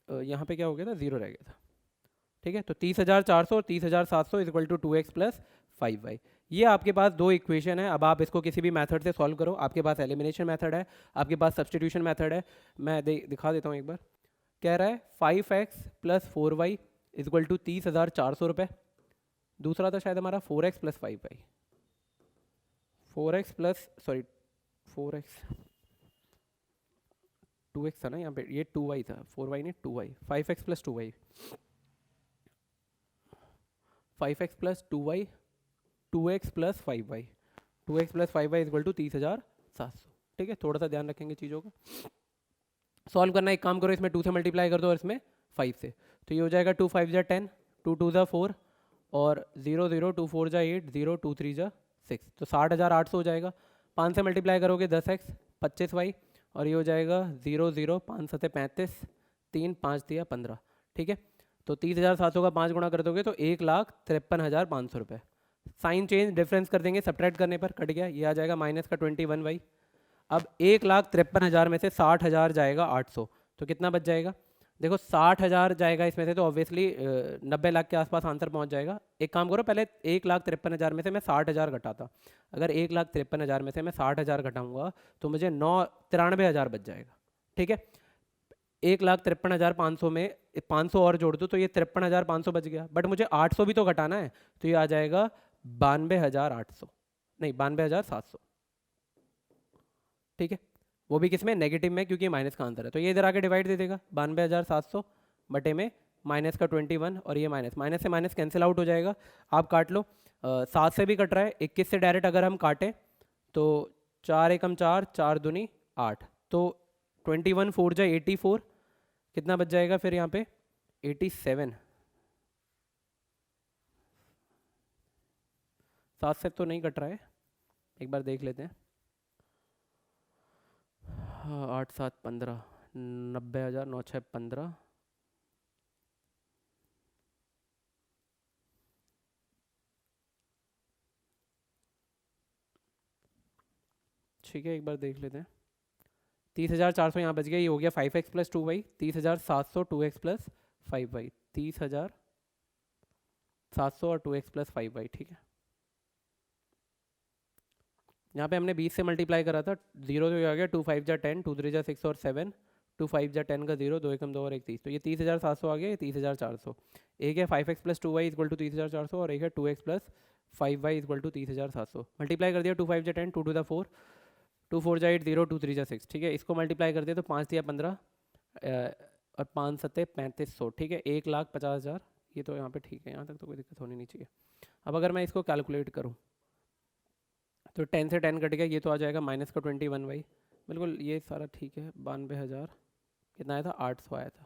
यहाँ पे क्या हो गया था, जीरो रह गया था, ठीक है। तो 30,400 और 30,700 equal to 2x plus 5y। ये आपके पास दो इक्वेशन है। अब आप इसको किसी भी मेथड से सॉल्व करो, आपके पास एलिमिनेशन मेथड है, आपके पास सब्सटीट्यूशन मेथड है। मैं दिखा देता हूँ एक बार। कह रहा है 5x plus 4y equal to 30,400 रुपये। दूसरा था शायद हमारा 4x plus 5y, 4x plus, sorry 4x 2x था ना यहाँ पे, ये 2y था, 4y नहीं 2y, 5x plus 2y, 5x plus 2y, 2x plus 5y, 2x plus 5y equal to 30,700, ठीक है। थोड़ा सा ध्यान रखेंगे चीज़ों का। सॉल्व करना, एक काम करो, इसमें 2 से मल्टीप्लाई कर दो और इसमें 5 से। तो ये हो जाएगा 2 5 जा 10, 2 2 जा 4 और 0 0 2 4 जा 8, 0 2 3 जा 6। तो 60,800 हो जाएगा। 5 से मल्टीप्लाई करोगे 10x 25y और ये हो जाएगा 0 0 5 7 35, 3 5 दिया 15, ठीक है। तो 30,700 का 5 गुणा कर दोगे तो 1,53,500 रुपये। साइन चेंज डिफरेंस कर देंगे, सब्ट्रैक्ट करने पर कट गया, ये आ जाएगा माइनस का 21y। अब 1,53,000 में से 60,000 जाएगा 800, तो कितना बच जाएगा, देखो 60,000 जाएगा इसमें से, तो ऑब्वियसली 90 लाख के आसपास आंसर पहुंच जाएगा। एक काम करो, पहले 1,53,000 में से मैं 60,000 घटाता। अगर 1,53,000 में से मैं 60,000 घटाऊंगा तो मुझे 93,000 बच जाएगा, ठीक है। 1,53,500 में 500 और जोड़ दो तो ये 53,500 बच गया, बट मुझे 800 भी तो घटाना है, तो ये आ जाएगा 92,800, नहीं 92,700, ठीक है। वो भी किसमें, नेगेटिव में, क्योंकि माइनस का आंसर है। तो ये इधर आके डिवाइड दे देगा, 92,700 बटे में माइनस का 21 और ये माइनस, माइनस से माइनस कैंसिल आउट हो जाएगा। आप काट लो, 7 से भी कट रहा है, 21 से डायरेक्ट अगर हम काटें तो 4 एकम 4, 4 दूनी 8, तो 21 4 जा 84, कितना बच जाएगा फिर यहाँ पे 87। 7 से तो नहीं कट रहा है, एक बार देख लेते हैं। 8 7 15, 90,000, 9 6 15, ठीक है, एक बार देख लेते हैं। 30,400 यहाँ बच गया, ये हो गया 5x plus 2y। 30,700 2x plus 5y, 30,700 और 2x प्लस 5y, ठीक है। यहाँ पे हमने 20 से मल्टीप्लाई करा था, 0 तो आ गया, 2 5 जा 10, 2 3 जा 6 और 7, 2 5 जा 10 का 0, 2 एकम 2 और 1 30, तो ये 30,700 आ गया, ये 30,400। एक है 5x plus 2y equal to 30,400 और एक है 2x plus 5y equal to 30,700। Multiply कर दिया, 2 5 जा 10, 2 2 जा 4, 2 4 जा 8 0, 2 3 जा 6, ठीक है। इसको मल्टीप्लाई कर दिया तो 5 या 15 और 5 सत्ते 3500, ठीक है। 1,50,000, ये तो यहाँ पे ठीक है, यहाँ तक तो कोई दिक्कत होनी नहीं चाहिए। अब अगर मैं इसको कैलकुलेट करूँ तो 10 से 10 कट गया, ये तो आ जाएगा माइनस का 21y, बिल्कुल ये सारा ठीक है। 92,000 कितना आया था, 800 आया था,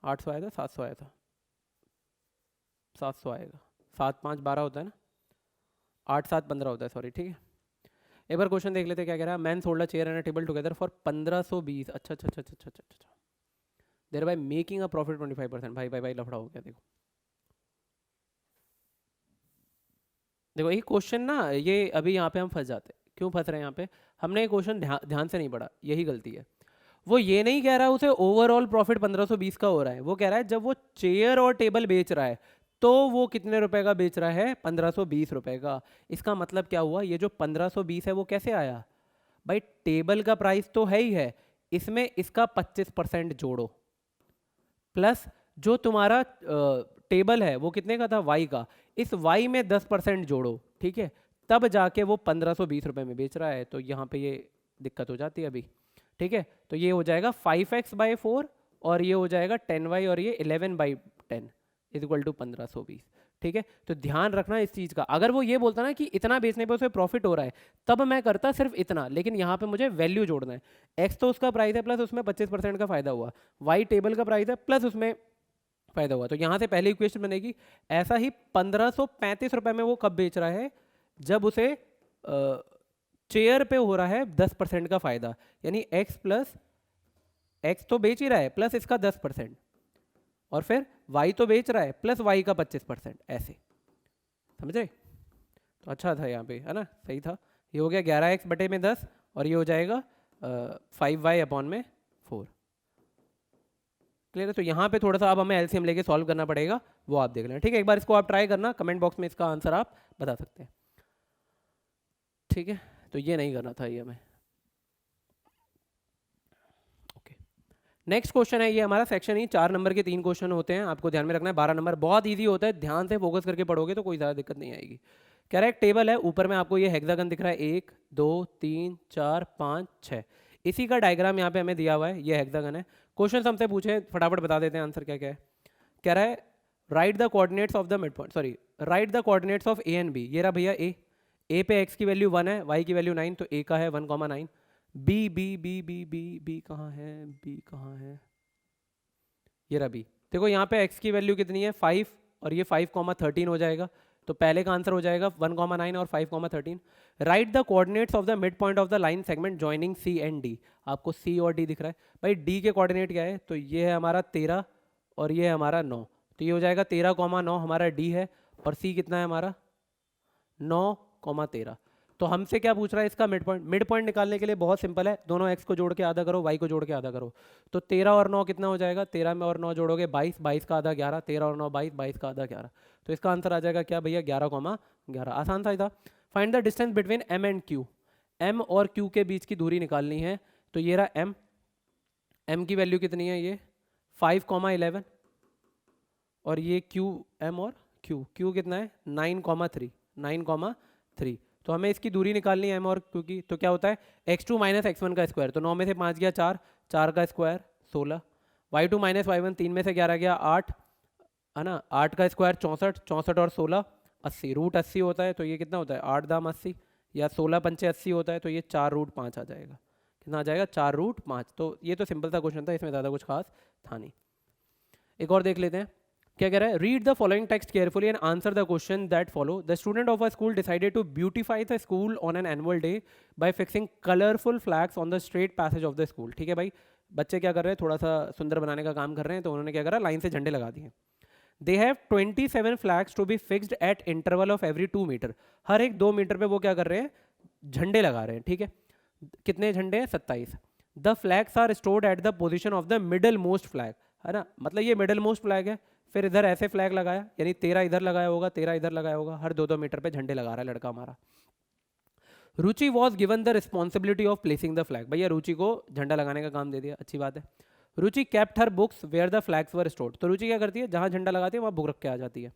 800 आया था, 700 आया था, 700 आएगा। 7 5 12 होता है ना, 8 7 15 होता है, सॉरी, ठीक है। एक बार क्वेश्चन देख लेते हैं क्या कह रहा है। Man sold a chair and a table together for 1520, अच्छा अच्छा अच्छा अच्छा अच्छा अच्छा, thereby making a profit 25%। भाई भाई भाई लफड़ा हो गया। देखो देखो ये क्वेश्चन ना, ये अभी यहाँ पे हम फंस जाते हैं। क्यों फंस रहे हैं यहाँ पे, हमने ये क्वेश्चन ध्यान से नहीं पढ़ा, यही गलती है। वो ये नहीं कह रहा है उसे ओवरऑल प्रॉफिट 1520 का हो रहा है, वो कह रहा है जब वो चेयर और टेबल बेच रहा है तो वो कितने रुपए का बेच रहा है, 1520 रुपए का। इसका मतलब क्या हुआ, ये जो 1520 है वो कैसे आया भाई, टेबल का प्राइस तो है ही है, इसमें इसका 25% जोड़ो, प्लस जो तुम्हारा टेबल है वो कितने का था, वाई का, इस वाई में 10% जोड़ो, ठीक है, तब जाके वो 1520 रुपए में बेच रहा है। तो यहाँ पे ये दिक्कत हो जाती है अभी, ठीक है। तो ये हो जाएगा 5x/4 और ये हो जाएगा 10y और ये 11/10 इज इक्वल टू 1520, ठीक है। तो ध्यान रखना इस चीज़ का। अगर वो ये बोलता ना कि इतना बेचने पे उसे प्रॉफिट हो रहा है, तब मैं करता सिर्फ इतना, लेकिन यहाँ पे मुझे वैल्यू जोड़ना है। एक्स तो उसका प्राइस है प्लस उसमें 25% का फायदा हुआ, वाई टेबल का प्राइस है प्लस उसमें फायदा हुआ। तो यहाँ से पहले इक्वेशन बनेगी। ऐसा ही 1535 रुपए में वो कब बेच रहा है, जब उसे चेयर पे हो रहा है 10% का फायदा, यानी x प्लस एक्स तो बेच ही रहा है प्लस इसका 10%, और फिर y तो बेच रहा है प्लस y का 25%, ऐसे समझ रहे। तो अच्छा था यहाँ पे, है ना, सही था। ये हो गया 11x बटे में 10 और ये हो जाएगा 5y अपॉन में 4, क्लियर है। तो यहाँ पे थोड़ा सा अब हमें एलसीएम लेके सॉल्व करना पड़ेगा, वो आप देख लेना, ठीक है। एक बार इसको आप ट्राई करना, कमेंट बॉक्स में इसका आंसर आप बता सकते हैं, ठीक है। तो ये नहीं करना था ये हमें। ओके, नेक्स्ट क्वेश्चन है, ये हमारा सेक्शन ही 4 नंबर के 3 क्वेश्चन होते हैं, आपको ध्यान में रखना है। 12 नंबर बहुत ईजी होता है, ध्यान से फोकस करके पढ़ोगे तो कोई ज़्यादा दिक्कत नहीं आएगी। कह रहा है एक टेबल है, ऊपर में आपको ये हेक्सागन दिख रहा है, 1 2 3 4 5 6, इसी का डायग्राम यहाँ पे हमें दिया हुआ है, ये हेक्सागन है। क्वेश्चन हमसे पूछे, फटाफट बता देते हैं आंसर क्या क्या है। कह रहा है write the coordinates of the midpoint, sorry write the coordinates of A and B. ये रहा भैया ए पे x की वैल्यू 1 है, y की वैल्यू 9, तो a का है 1,9। b b b b b b कहाँ है, b कहाँ है, ये रहा b। देखो यहाँ पे x की वैल्यू कितनी है 5 और ये 5,13 हो जाएगा, तो पहले का आंसर हो जाएगा 1,9 और 5,13। Right the coordinates of the mid point of the line segment joining c and d। आपको c और d दिख रहा है भाई, d के कोऑर्डिनेट क्या है, तो ये है हमारा 13 और ये है हमारा 9, तो ये हो जाएगा 13,9 हमारा d है, और c कितना है हमारा 9,13। तो हमसे क्या पूछ रहा है, इसका मिड पॉइंट। मिड पॉइंट निकालने के लिए बहुत सिंपल है, दोनों x को जोड़ के आधा करो, y को जोड़ के आधा करो, तो 13 और 9 कितना हो जाएगा, 13 में और 9 जोड़ोगे 22, 22 का आधा 11, 13 और 9 22, 22 का आधा 11, तो इसका आंसर आ जाएगा क्या भैया 11,11। आसान था। Find the distance between m and q। m और q के बीच की दूरी निकालनी है, तो ये रहा m की वैल्यू कितनी है, ये 5,11, और ये m और q कितना है 9,3, तो हमें इसकी दूरी निकालनी है m और q की। तो क्या होता है x2 माइनस x1 का स्क्वायर, तो 9 में से 5 गया 4, 4 का स्क्वायर 16, y2 माइनस y1 3 में से 11 गया 8, है ना, 8 का स्क्वायर 64, 64 और 16 80, रूट 80 होता है, तो ये कितना होता है 8 दाम 80, या 16 पंचे 80 होता है, तो ये 4 रूट 5 आ जाएगा। कितना आ जाएगा 4 रूट 5। तो ये तो सिंपल सा क्वेश्चन था, इसमें ज़्यादा कुछ खास था नहीं। एक और देख लेते हैं क्या कह रहा है। Read the following text carefully and answer the question that follow. The student of a school decided to beautify the school on an annual day by fixing colourful flags on the straight passage of the school. ठीक है भाई, बच्चे क्या कर रहे हैं, थोड़ा सा सुंदर बनाने का काम कर रहे हैं, तो उन्होंने क्या करा, लाइन से झंडे लगा दिए। They have 27 flags to be fixed at interval of every 2 metre. हर एक 2 मीटर पे वो क्या कर रहे हैं, झंडे लगा रहे हैं। ठीक है, कितने झंडे हैं? 27। The flags are stored at the position of the middlemost flag, है ना, मतलब ये मिडल मोस्ट फ्लैग है, फिर इधर ऐसे फ्लैग लगाया, यानी 13 इधर लगाया होगा, 13 इधर लगाया होगा, हर 2-2 मीटर पे झंडे लगा रहा है लड़का हमारा। Ruchi was given the responsibility of placing the flag, भैया रुचि को झंडा लगाने का काम दे दिया, अच्छी बात है। Ruchi kept her books where the flags were stored, तो रुचि क्या करती है, जहां झंडा लगाती है वहां बुक रख के आ जाती है।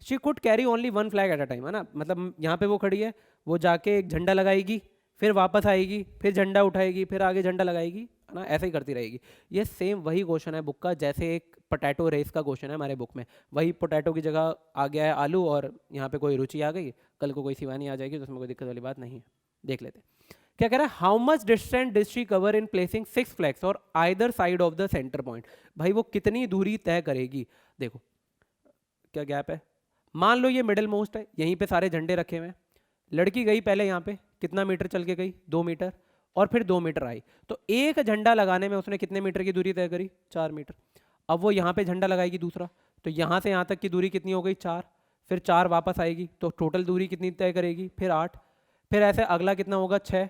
She could carry only one flag at a time, है ना, मतलब यहाँ पे वो खड़ी है, वो जाके एक झंडा लगाएगी, फिर वापस आएगी, फिर झंडा उठाएगी, फिर आगे झंडा लगाएगी, है ना, ऐसे ही करती रहेगी। ये सेम वही क्वेश्चन है बुक का, जैसे एक पोटैटो रेस का क्वेश्चन है हमारे बुक में, वही पोटैटो की जगह आ गया है आलू, और यहाँ पे कोई रुचि आ गई, कल को कोई शिवानी आ जाएगी तो उसमें कोई दिक्कत वाली बात नहीं है। देख लेते हैं क्या कह रहा है, how much distance did she cover in placing 6 flags और either side of the centre point, भाई वो कितनी दूरी तय करेगी। देखो क्या गैप है, मान लो ये मिडिल मोस्ट है, यहीं पे सारे झंडे रखे हुए हैं, लड़की गई पहले यहाँ पे, कितना मीटर चल के गई, 2 मीटर, और फिर 2 मीटर आई, तो एक झंडा लगाने में उसने कितने मीटर की दूरी तय करी, 4 मीटर। अब वो यहाँ पे झंडा लगाएगी दूसरा, तो यहाँ से यहाँ तक की दूरी कितनी हो गई, 4, फिर 4 वापस आएगी, तो टोटल दूरी कितनी तय करेगी, फिर 8, फिर ऐसे अगला कितना होगा, 6,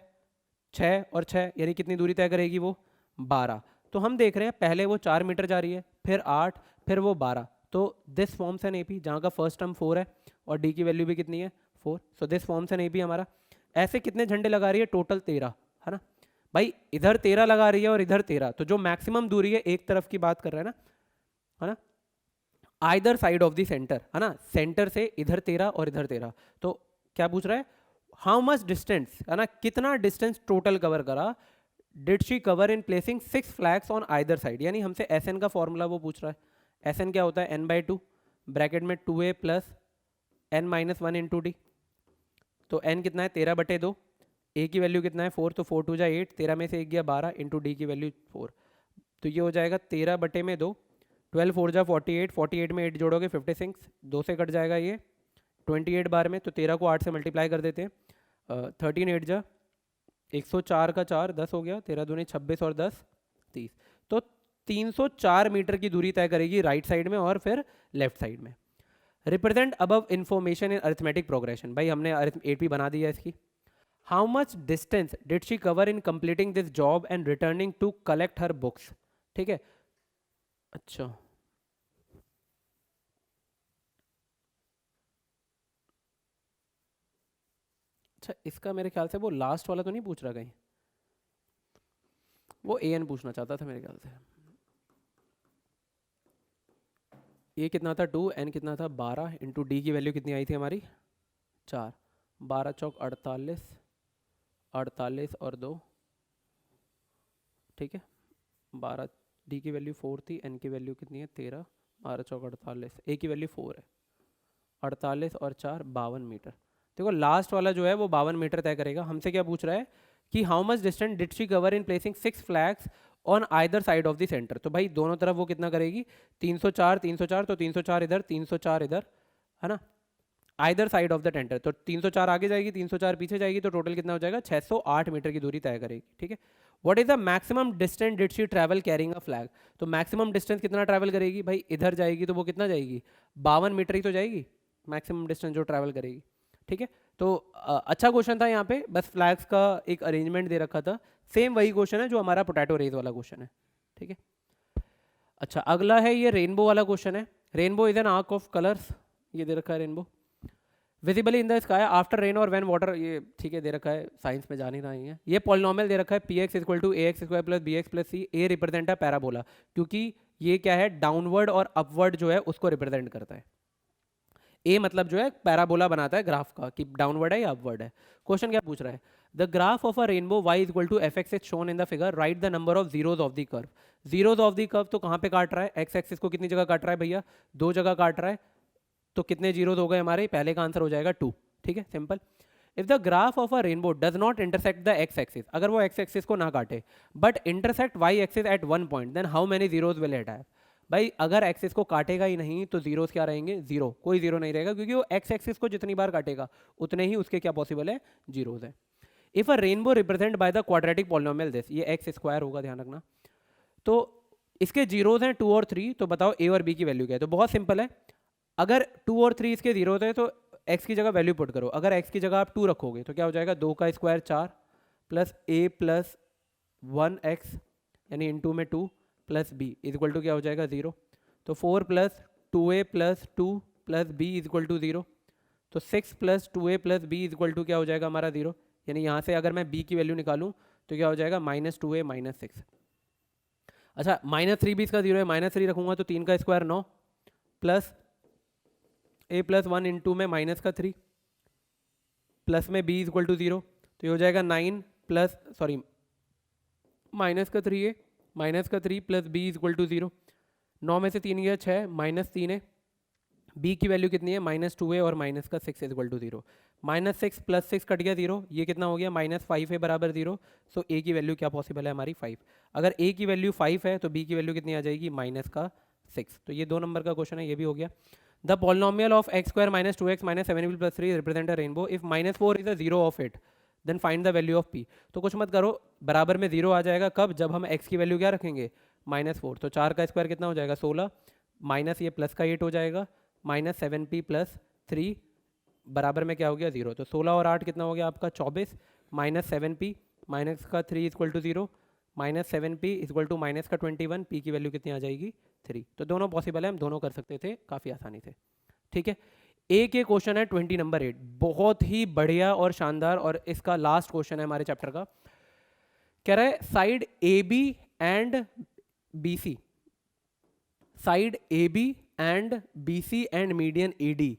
6 और 6 यानी कितनी दूरी तय करेगी वो, 12। तो हम देख रहे हैं पहले वो 4 मीटर जा रही है, फिर 8, फिर वो 12, तो दिस फॉर्म्स एन एपी, जहाँ का फर्स्ट टर्म 4 है और डी की वैल्यू भी कितनी है, 4, so this forms an AP हमारा। ऐसे कितने झंडे लगा रही है, टोटल 13, है ना, भाई इधर 13 लगा रही है और इधर 13, तो जो मैक्सिमम दूरी है एक तरफ की बात कर रहे हैं ना, है ना, either side of the centre, है ना, सेंटर से इधर 13 और इधर 13, तो क्या पूछ रहा है, हाउ मच डिस्टेंस, है ना, कितना डिस्टेंस टोटल कवर करा, did she cover in placing 6 flags on either side, यानी हमसे एस एन का फॉर्मूला वो पूछ रहा है। एस एन क्या होता है, n/2 ब्रैकेट में 2a plus n-1 into D, तो n कितना है, 13/2, a की वैल्यू कितना है, 4, तो 4 2 जा 8, 13 में से 1 गया 12 इंटू डी की वैल्यू 4, तो ये हो जाएगा 13/2, 12 4 जा 48, 48 में 8 जोड़ोगे 56, 2 से कट जाएगा ये 28 बार में, तो 13 को 8 से मल्टीप्लाई कर देते हैं, 13 8 जा 104 का 4 10 हो गया, 13 दूनी 26 और 10 30, तो 304 मीटर की दूरी तय करेगी राइट साइड में और फिर लेफ्ट साइड में। Represent above information in arithmetic progression, भाई हमने 8p बना दिया इसकी। How much distance did she cover in completing this job and returning to collect her books, ठीक है, अच्छा अच्छा, इसका मेरे ख्याल से वो लास्ट वाला तो नहीं पूछ रहा कहीं, वो an पूछना चाहता था मेरे ख्याल से। ये कितना था 2, n कितना था 12 इंटू डी की वैल्यू कितनी आई थी हमारी 4, 12 चौक 48, 48 और 2, ठीक है, 12, डी की वैल्यू 4 थी, n की वैल्यू कितनी है 13, 12 चौक 48, a की वैल्यू 4 है, 48 और 4 52 मीटर। देखो लास्ट वाला जो है वो 52 मीटर तय करेगा। हमसे क्या पूछ रहा है कि how much distance did she cover in placing 6 flags on either side of the centre, तो भाई दोनों तरफ वो कितना करेगी 304 304, तो 304 इधर 304 इधर, है ना, either side of the tenter, तो 304 आगे जाएगी 304 पीछे जाएगी, तो टोटल कितना हो जाएगा 608 मीटर की दूरी तय करेगी, ठीक है। What is the maximum distance did she travel carrying a flag, तो मैक्सिमम डिस्टेंस कितना ट्रैवल करेगी, भाई इधर जाएगी तो वो कितना जाएगी 52 मीटर ही तो जाएगी मैक्सिमम डिस्टेंस जो ट्रैवल करेगी, ठीक है। तो अच्छा क्वेश्चन था यहाँ पे, बस फ्लैग्स का एक अरेंजमेंट दे रखा था, सेम वही क्वेश्चन है जो हमारा पोटैटो रेस वाला क्वेश्चन है, ठीक है। अच्छा अगला है ये रेनबो वाला क्वेश्चन है। Rainbow is an arc of colours, ये दे रखा है rainbow visibly in the sky after rain और व्हेन वाटर, ये ठीक है दे रखा है, साइंस में जान ही रही है। ये पॉलिनोमियल दे रखा है px equal to ax² plus bx plus c, a represent है पैराबोला, क्योंकि ये क्या है डाउनवर्ड और अपवर्ड जो है उसको रिप्रेजेंट करता है। ए मतलब जो है पैराबोला बनाता है ग्राफ का कि डाउनवर्ड है या अपवर्ड है। क्वेश्चन क्या पूछ रहा है, the graph of a rainbow y equal to fx is shown in the figure, write the number of zeros of the curve. Zeros of the curve तो कहाँ पे काट रहा है, एक्स एक्सिस को कितनी जगह काट रहा है भैया, 2 जगह काट रहा है, तो कितने जीरोज हो गए हमारे, पहले का आंसर हो जाएगा 2, ठीक है simple. If the graph of a rainbow does not intersect the x axis, अगर वो एक्स एक्सिस को ना काटे but intersect y axis at one point, then how many zeros will it have. भाई अगर एक्सिस को काटेगा ही नहीं तो जीरोस क्या रहेंगे, जीरो, कोई जीरो नहीं रहेगा, क्योंकि वो एक्स एक्सिस को जितनी बार काटेगा उतने ही उसके क्या पॉसिबल है, जीरोस है। If a rainbow represent by the quadratic polynomial this, ये एक्स स्क्वायर होगा ध्यान रखना, तो इसके जीरोस हैं 2 और 3, तो बताओ ए और बी की वैल्यू क्या है। तो बहुत सिंपल है, अगर 2 और 3 इसके जीरोस है तो x की जगह वैल्यू पुट करो, अगर x की जगह आप 2 रखोगे तो क्या हो जाएगा 2 का स्क्वायर 4 प्लस ए प्लस 1x यानी इंटू में 2 plus b is equal to क्या हो जाएगा 0। तो 4 plus 2a plus 2 plus b is equal to 0। तो 6 plus 2a plus b is equal to क्या हो जाएगा हमारा 0। यानी यहाँ से अगर मैं b की वैल्यू निकालूं तो क्या हो जाएगा -2a -6। अच्छा -3 भी इसका 0 है, -3 रखूंगा तो 3 का square 9 plus a plus 1 into में माइनस का 3 प्लस में b इज इक्वल टू 0। तो ये हो जाएगा 9 प्लस सॉरी माइनस का 3a माइनस का 3 plus b is equal to 0। 9 में से 3 गया 6 -3 है, b की वैल्यू कितनी है -2a और माइनस का 6 is equal to 0। -6 plus 6 cut गया 0, ये कितना हो गया -5 है बराबर 0। सो a की वैल्यू क्या पॉसिबल है हमारी 5। अगर a की वैल्यू 5 है तो b की वैल्यू कितनी आ जाएगी -6। तो ये 2 नंबर का क्वेश्चन है, ये भी हो गया। The polynomial of x square -2x -7b plus 3 represent a rainbow if -4 is a zero of it then find the value of p। तो कुछ मत करो, बराबर में 0 आ जाएगा कब, जब हम x की वैल्यू क्या रखेंगे -4। तो 4 का स्क्वायर कितना हो जाएगा 16 माइनस ये प्लस का 8 हो जाएगा -7p प्लस 3 बराबर में क्या हो गया 0। तो 16 और 8 कितना हो गया आपका 24 -7p माइनस का 3 equal to 0 -7p equal to minus का 21, p की वैल्यू कितनी आ जाएगी 3। तो दोनों पॉसिबल है, हम दोनों कर सकते थे काफ़ी आसानी से। ठीक है, ए के क्वेश्चन है 20 नंबर 8, बहुत ही बढ़िया और शानदार, और इसका लास्ट क्वेश्चन है हमारे चैप्टर का। कह रहा है side A B and B C, side A B and B C and median A D,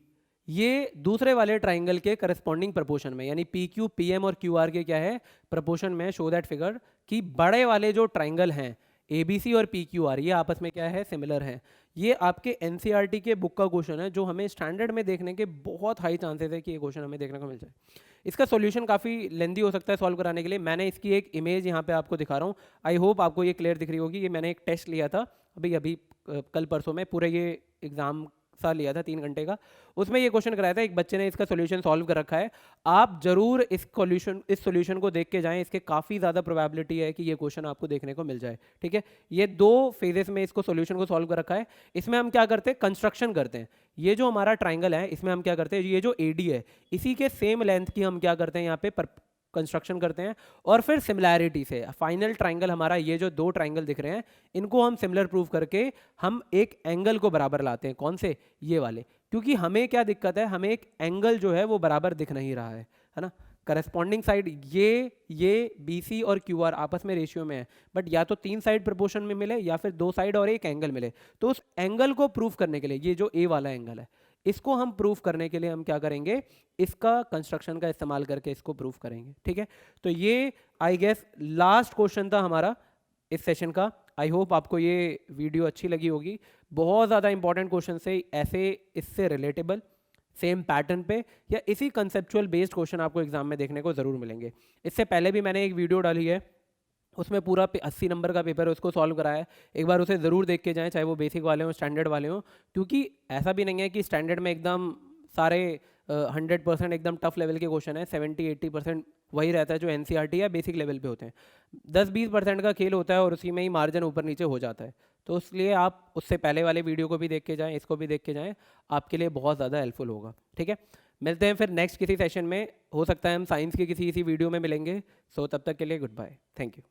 ये दूसरे वाले ट्राइंगल के करस्पॉन्डिंग प्रपोर्शन में, यानी पी क्यू पी एम और क्यू आर के क्या है प्रपोर्शन में, शो दैट फिगर कि बड़े वाले जो ट्राइंगल हैं ए बी सी और पी क्यू आर ये आपस में क्या है सिमिलर है। ये आपके एनसीईआरटी के बुक का क्वेश्चन है, जो हमें स्टैंडर्ड में देखने के बहुत हाई चांसेस है कि ये क्वेश्चन हमें देखने को मिल जाए। इसका सॉल्यूशन काफ़ी लेंदी हो सकता है सॉल्व कराने के लिए। मैंने इसकी एक इमेज यहाँ पे आपको दिखा रहा हूँ, आई होप आपको ये क्लियर दिख रही होगी। ये मैंने एक टेस्ट लिया था अभी कल परसों में, पूरे ये एग्ज़ाम सा लिया था 3 घंटे का, उसमें ये क्वेश्चन कराया था, एक बच्चे ने इसका सॉल्यूशन सॉल्व कर रखा है। आप जरूर इस सॉल्यूशन को देख के जाएं, इसके काफ़ी ज़्यादा प्रोबेबिलिटी है कि ये क्वेश्चन आपको देखने को मिल जाए। ठीक है, ये 2 फेजेस में इसको सॉल्यूशन को सॉल्व कर रखा है। इसमें हम क्या करते हैं कंस्ट्रक्शन करते हैं। ये जो हमारा ट्राइंगल है इसमें हम क्या करते हैं, ये जो एडी है इसी के सेम लेंथ की हम क्या करते हैं यहाँ पे कंस्ट्रक्शन करते हैं, और फिर सिमिलैरिटी से फाइनल ट्राइंगल हमारा, ये जो 2 ट्राइंगल दिख रहे हैं इनको हम सिमिलर प्रूव करके हम एक एंगल को बराबर लाते हैं। कौन से, ये वाले, क्योंकि हमें क्या दिक्कत है, हमें एक एंगल जो है वो बराबर दिख नहीं रहा है ना। करस्पॉन्डिंग साइड ये BC और QR आपस में रेशियो में है, बट या तो 3 साइड प्रोपोर्शन में मिले या फिर 2 साइड और एक एंगल मिले। तो उस एंगल को प्रूव करने के लिए ये जो A वाला एंगल है इसको हम प्रूफ करने के लिए हम क्या करेंगे, इसका कंस्ट्रक्शन का इस्तेमाल करके इसको प्रूफ करेंगे। ठीक है, तो ये आई गेस लास्ट क्वेश्चन था हमारा इस सेशन का। आई होप आपको ये वीडियो अच्छी लगी होगी। बहुत ज़्यादा इंपॉर्टेंट क्वेश्चन से ऐसे इससे रिलेटेबल सेम पैटर्न पे या इसी कंसेप्चुअल बेस्ड क्वेश्चन आपको एग्जाम में देखने को ज़रूर मिलेंगे। इससे पहले भी मैंने एक वीडियो डाली है, उसमें पूरा 80 नंबर का पेपर है, उसको सॉल्व कराया है। एक बार उसे ज़रूर देख के जाएं, चाहे वो बेसिक वाले हों स्टैंडर्ड वाले हों, क्योंकि ऐसा भी नहीं है कि स्टैंडर्ड में एकदम सारे 100% एकदम टफ लेवल के क्वेश्चन है। 70-80% वही रहता है जो एनसीईआरटी या बेसिक लेवल पे होते हैं। 10-20% का खेल होता है और उसी में ही मार्जिन ऊपर नीचे हो जाता है। तो इसलिए आप उससे पहले वाले वीडियो को भी देख के जाएँ, इसको भी देख के जाएँ, आपके लिए बहुत ज़्यादा हेल्पफुल होगा। ठीक है, मिलते हैं फिर नेक्स्ट किसी सेशन में, हो सकता है हम साइंस के किसी वीडियो में मिलेंगे। सो तब तक के लिए गुड बाय, थैंक यू।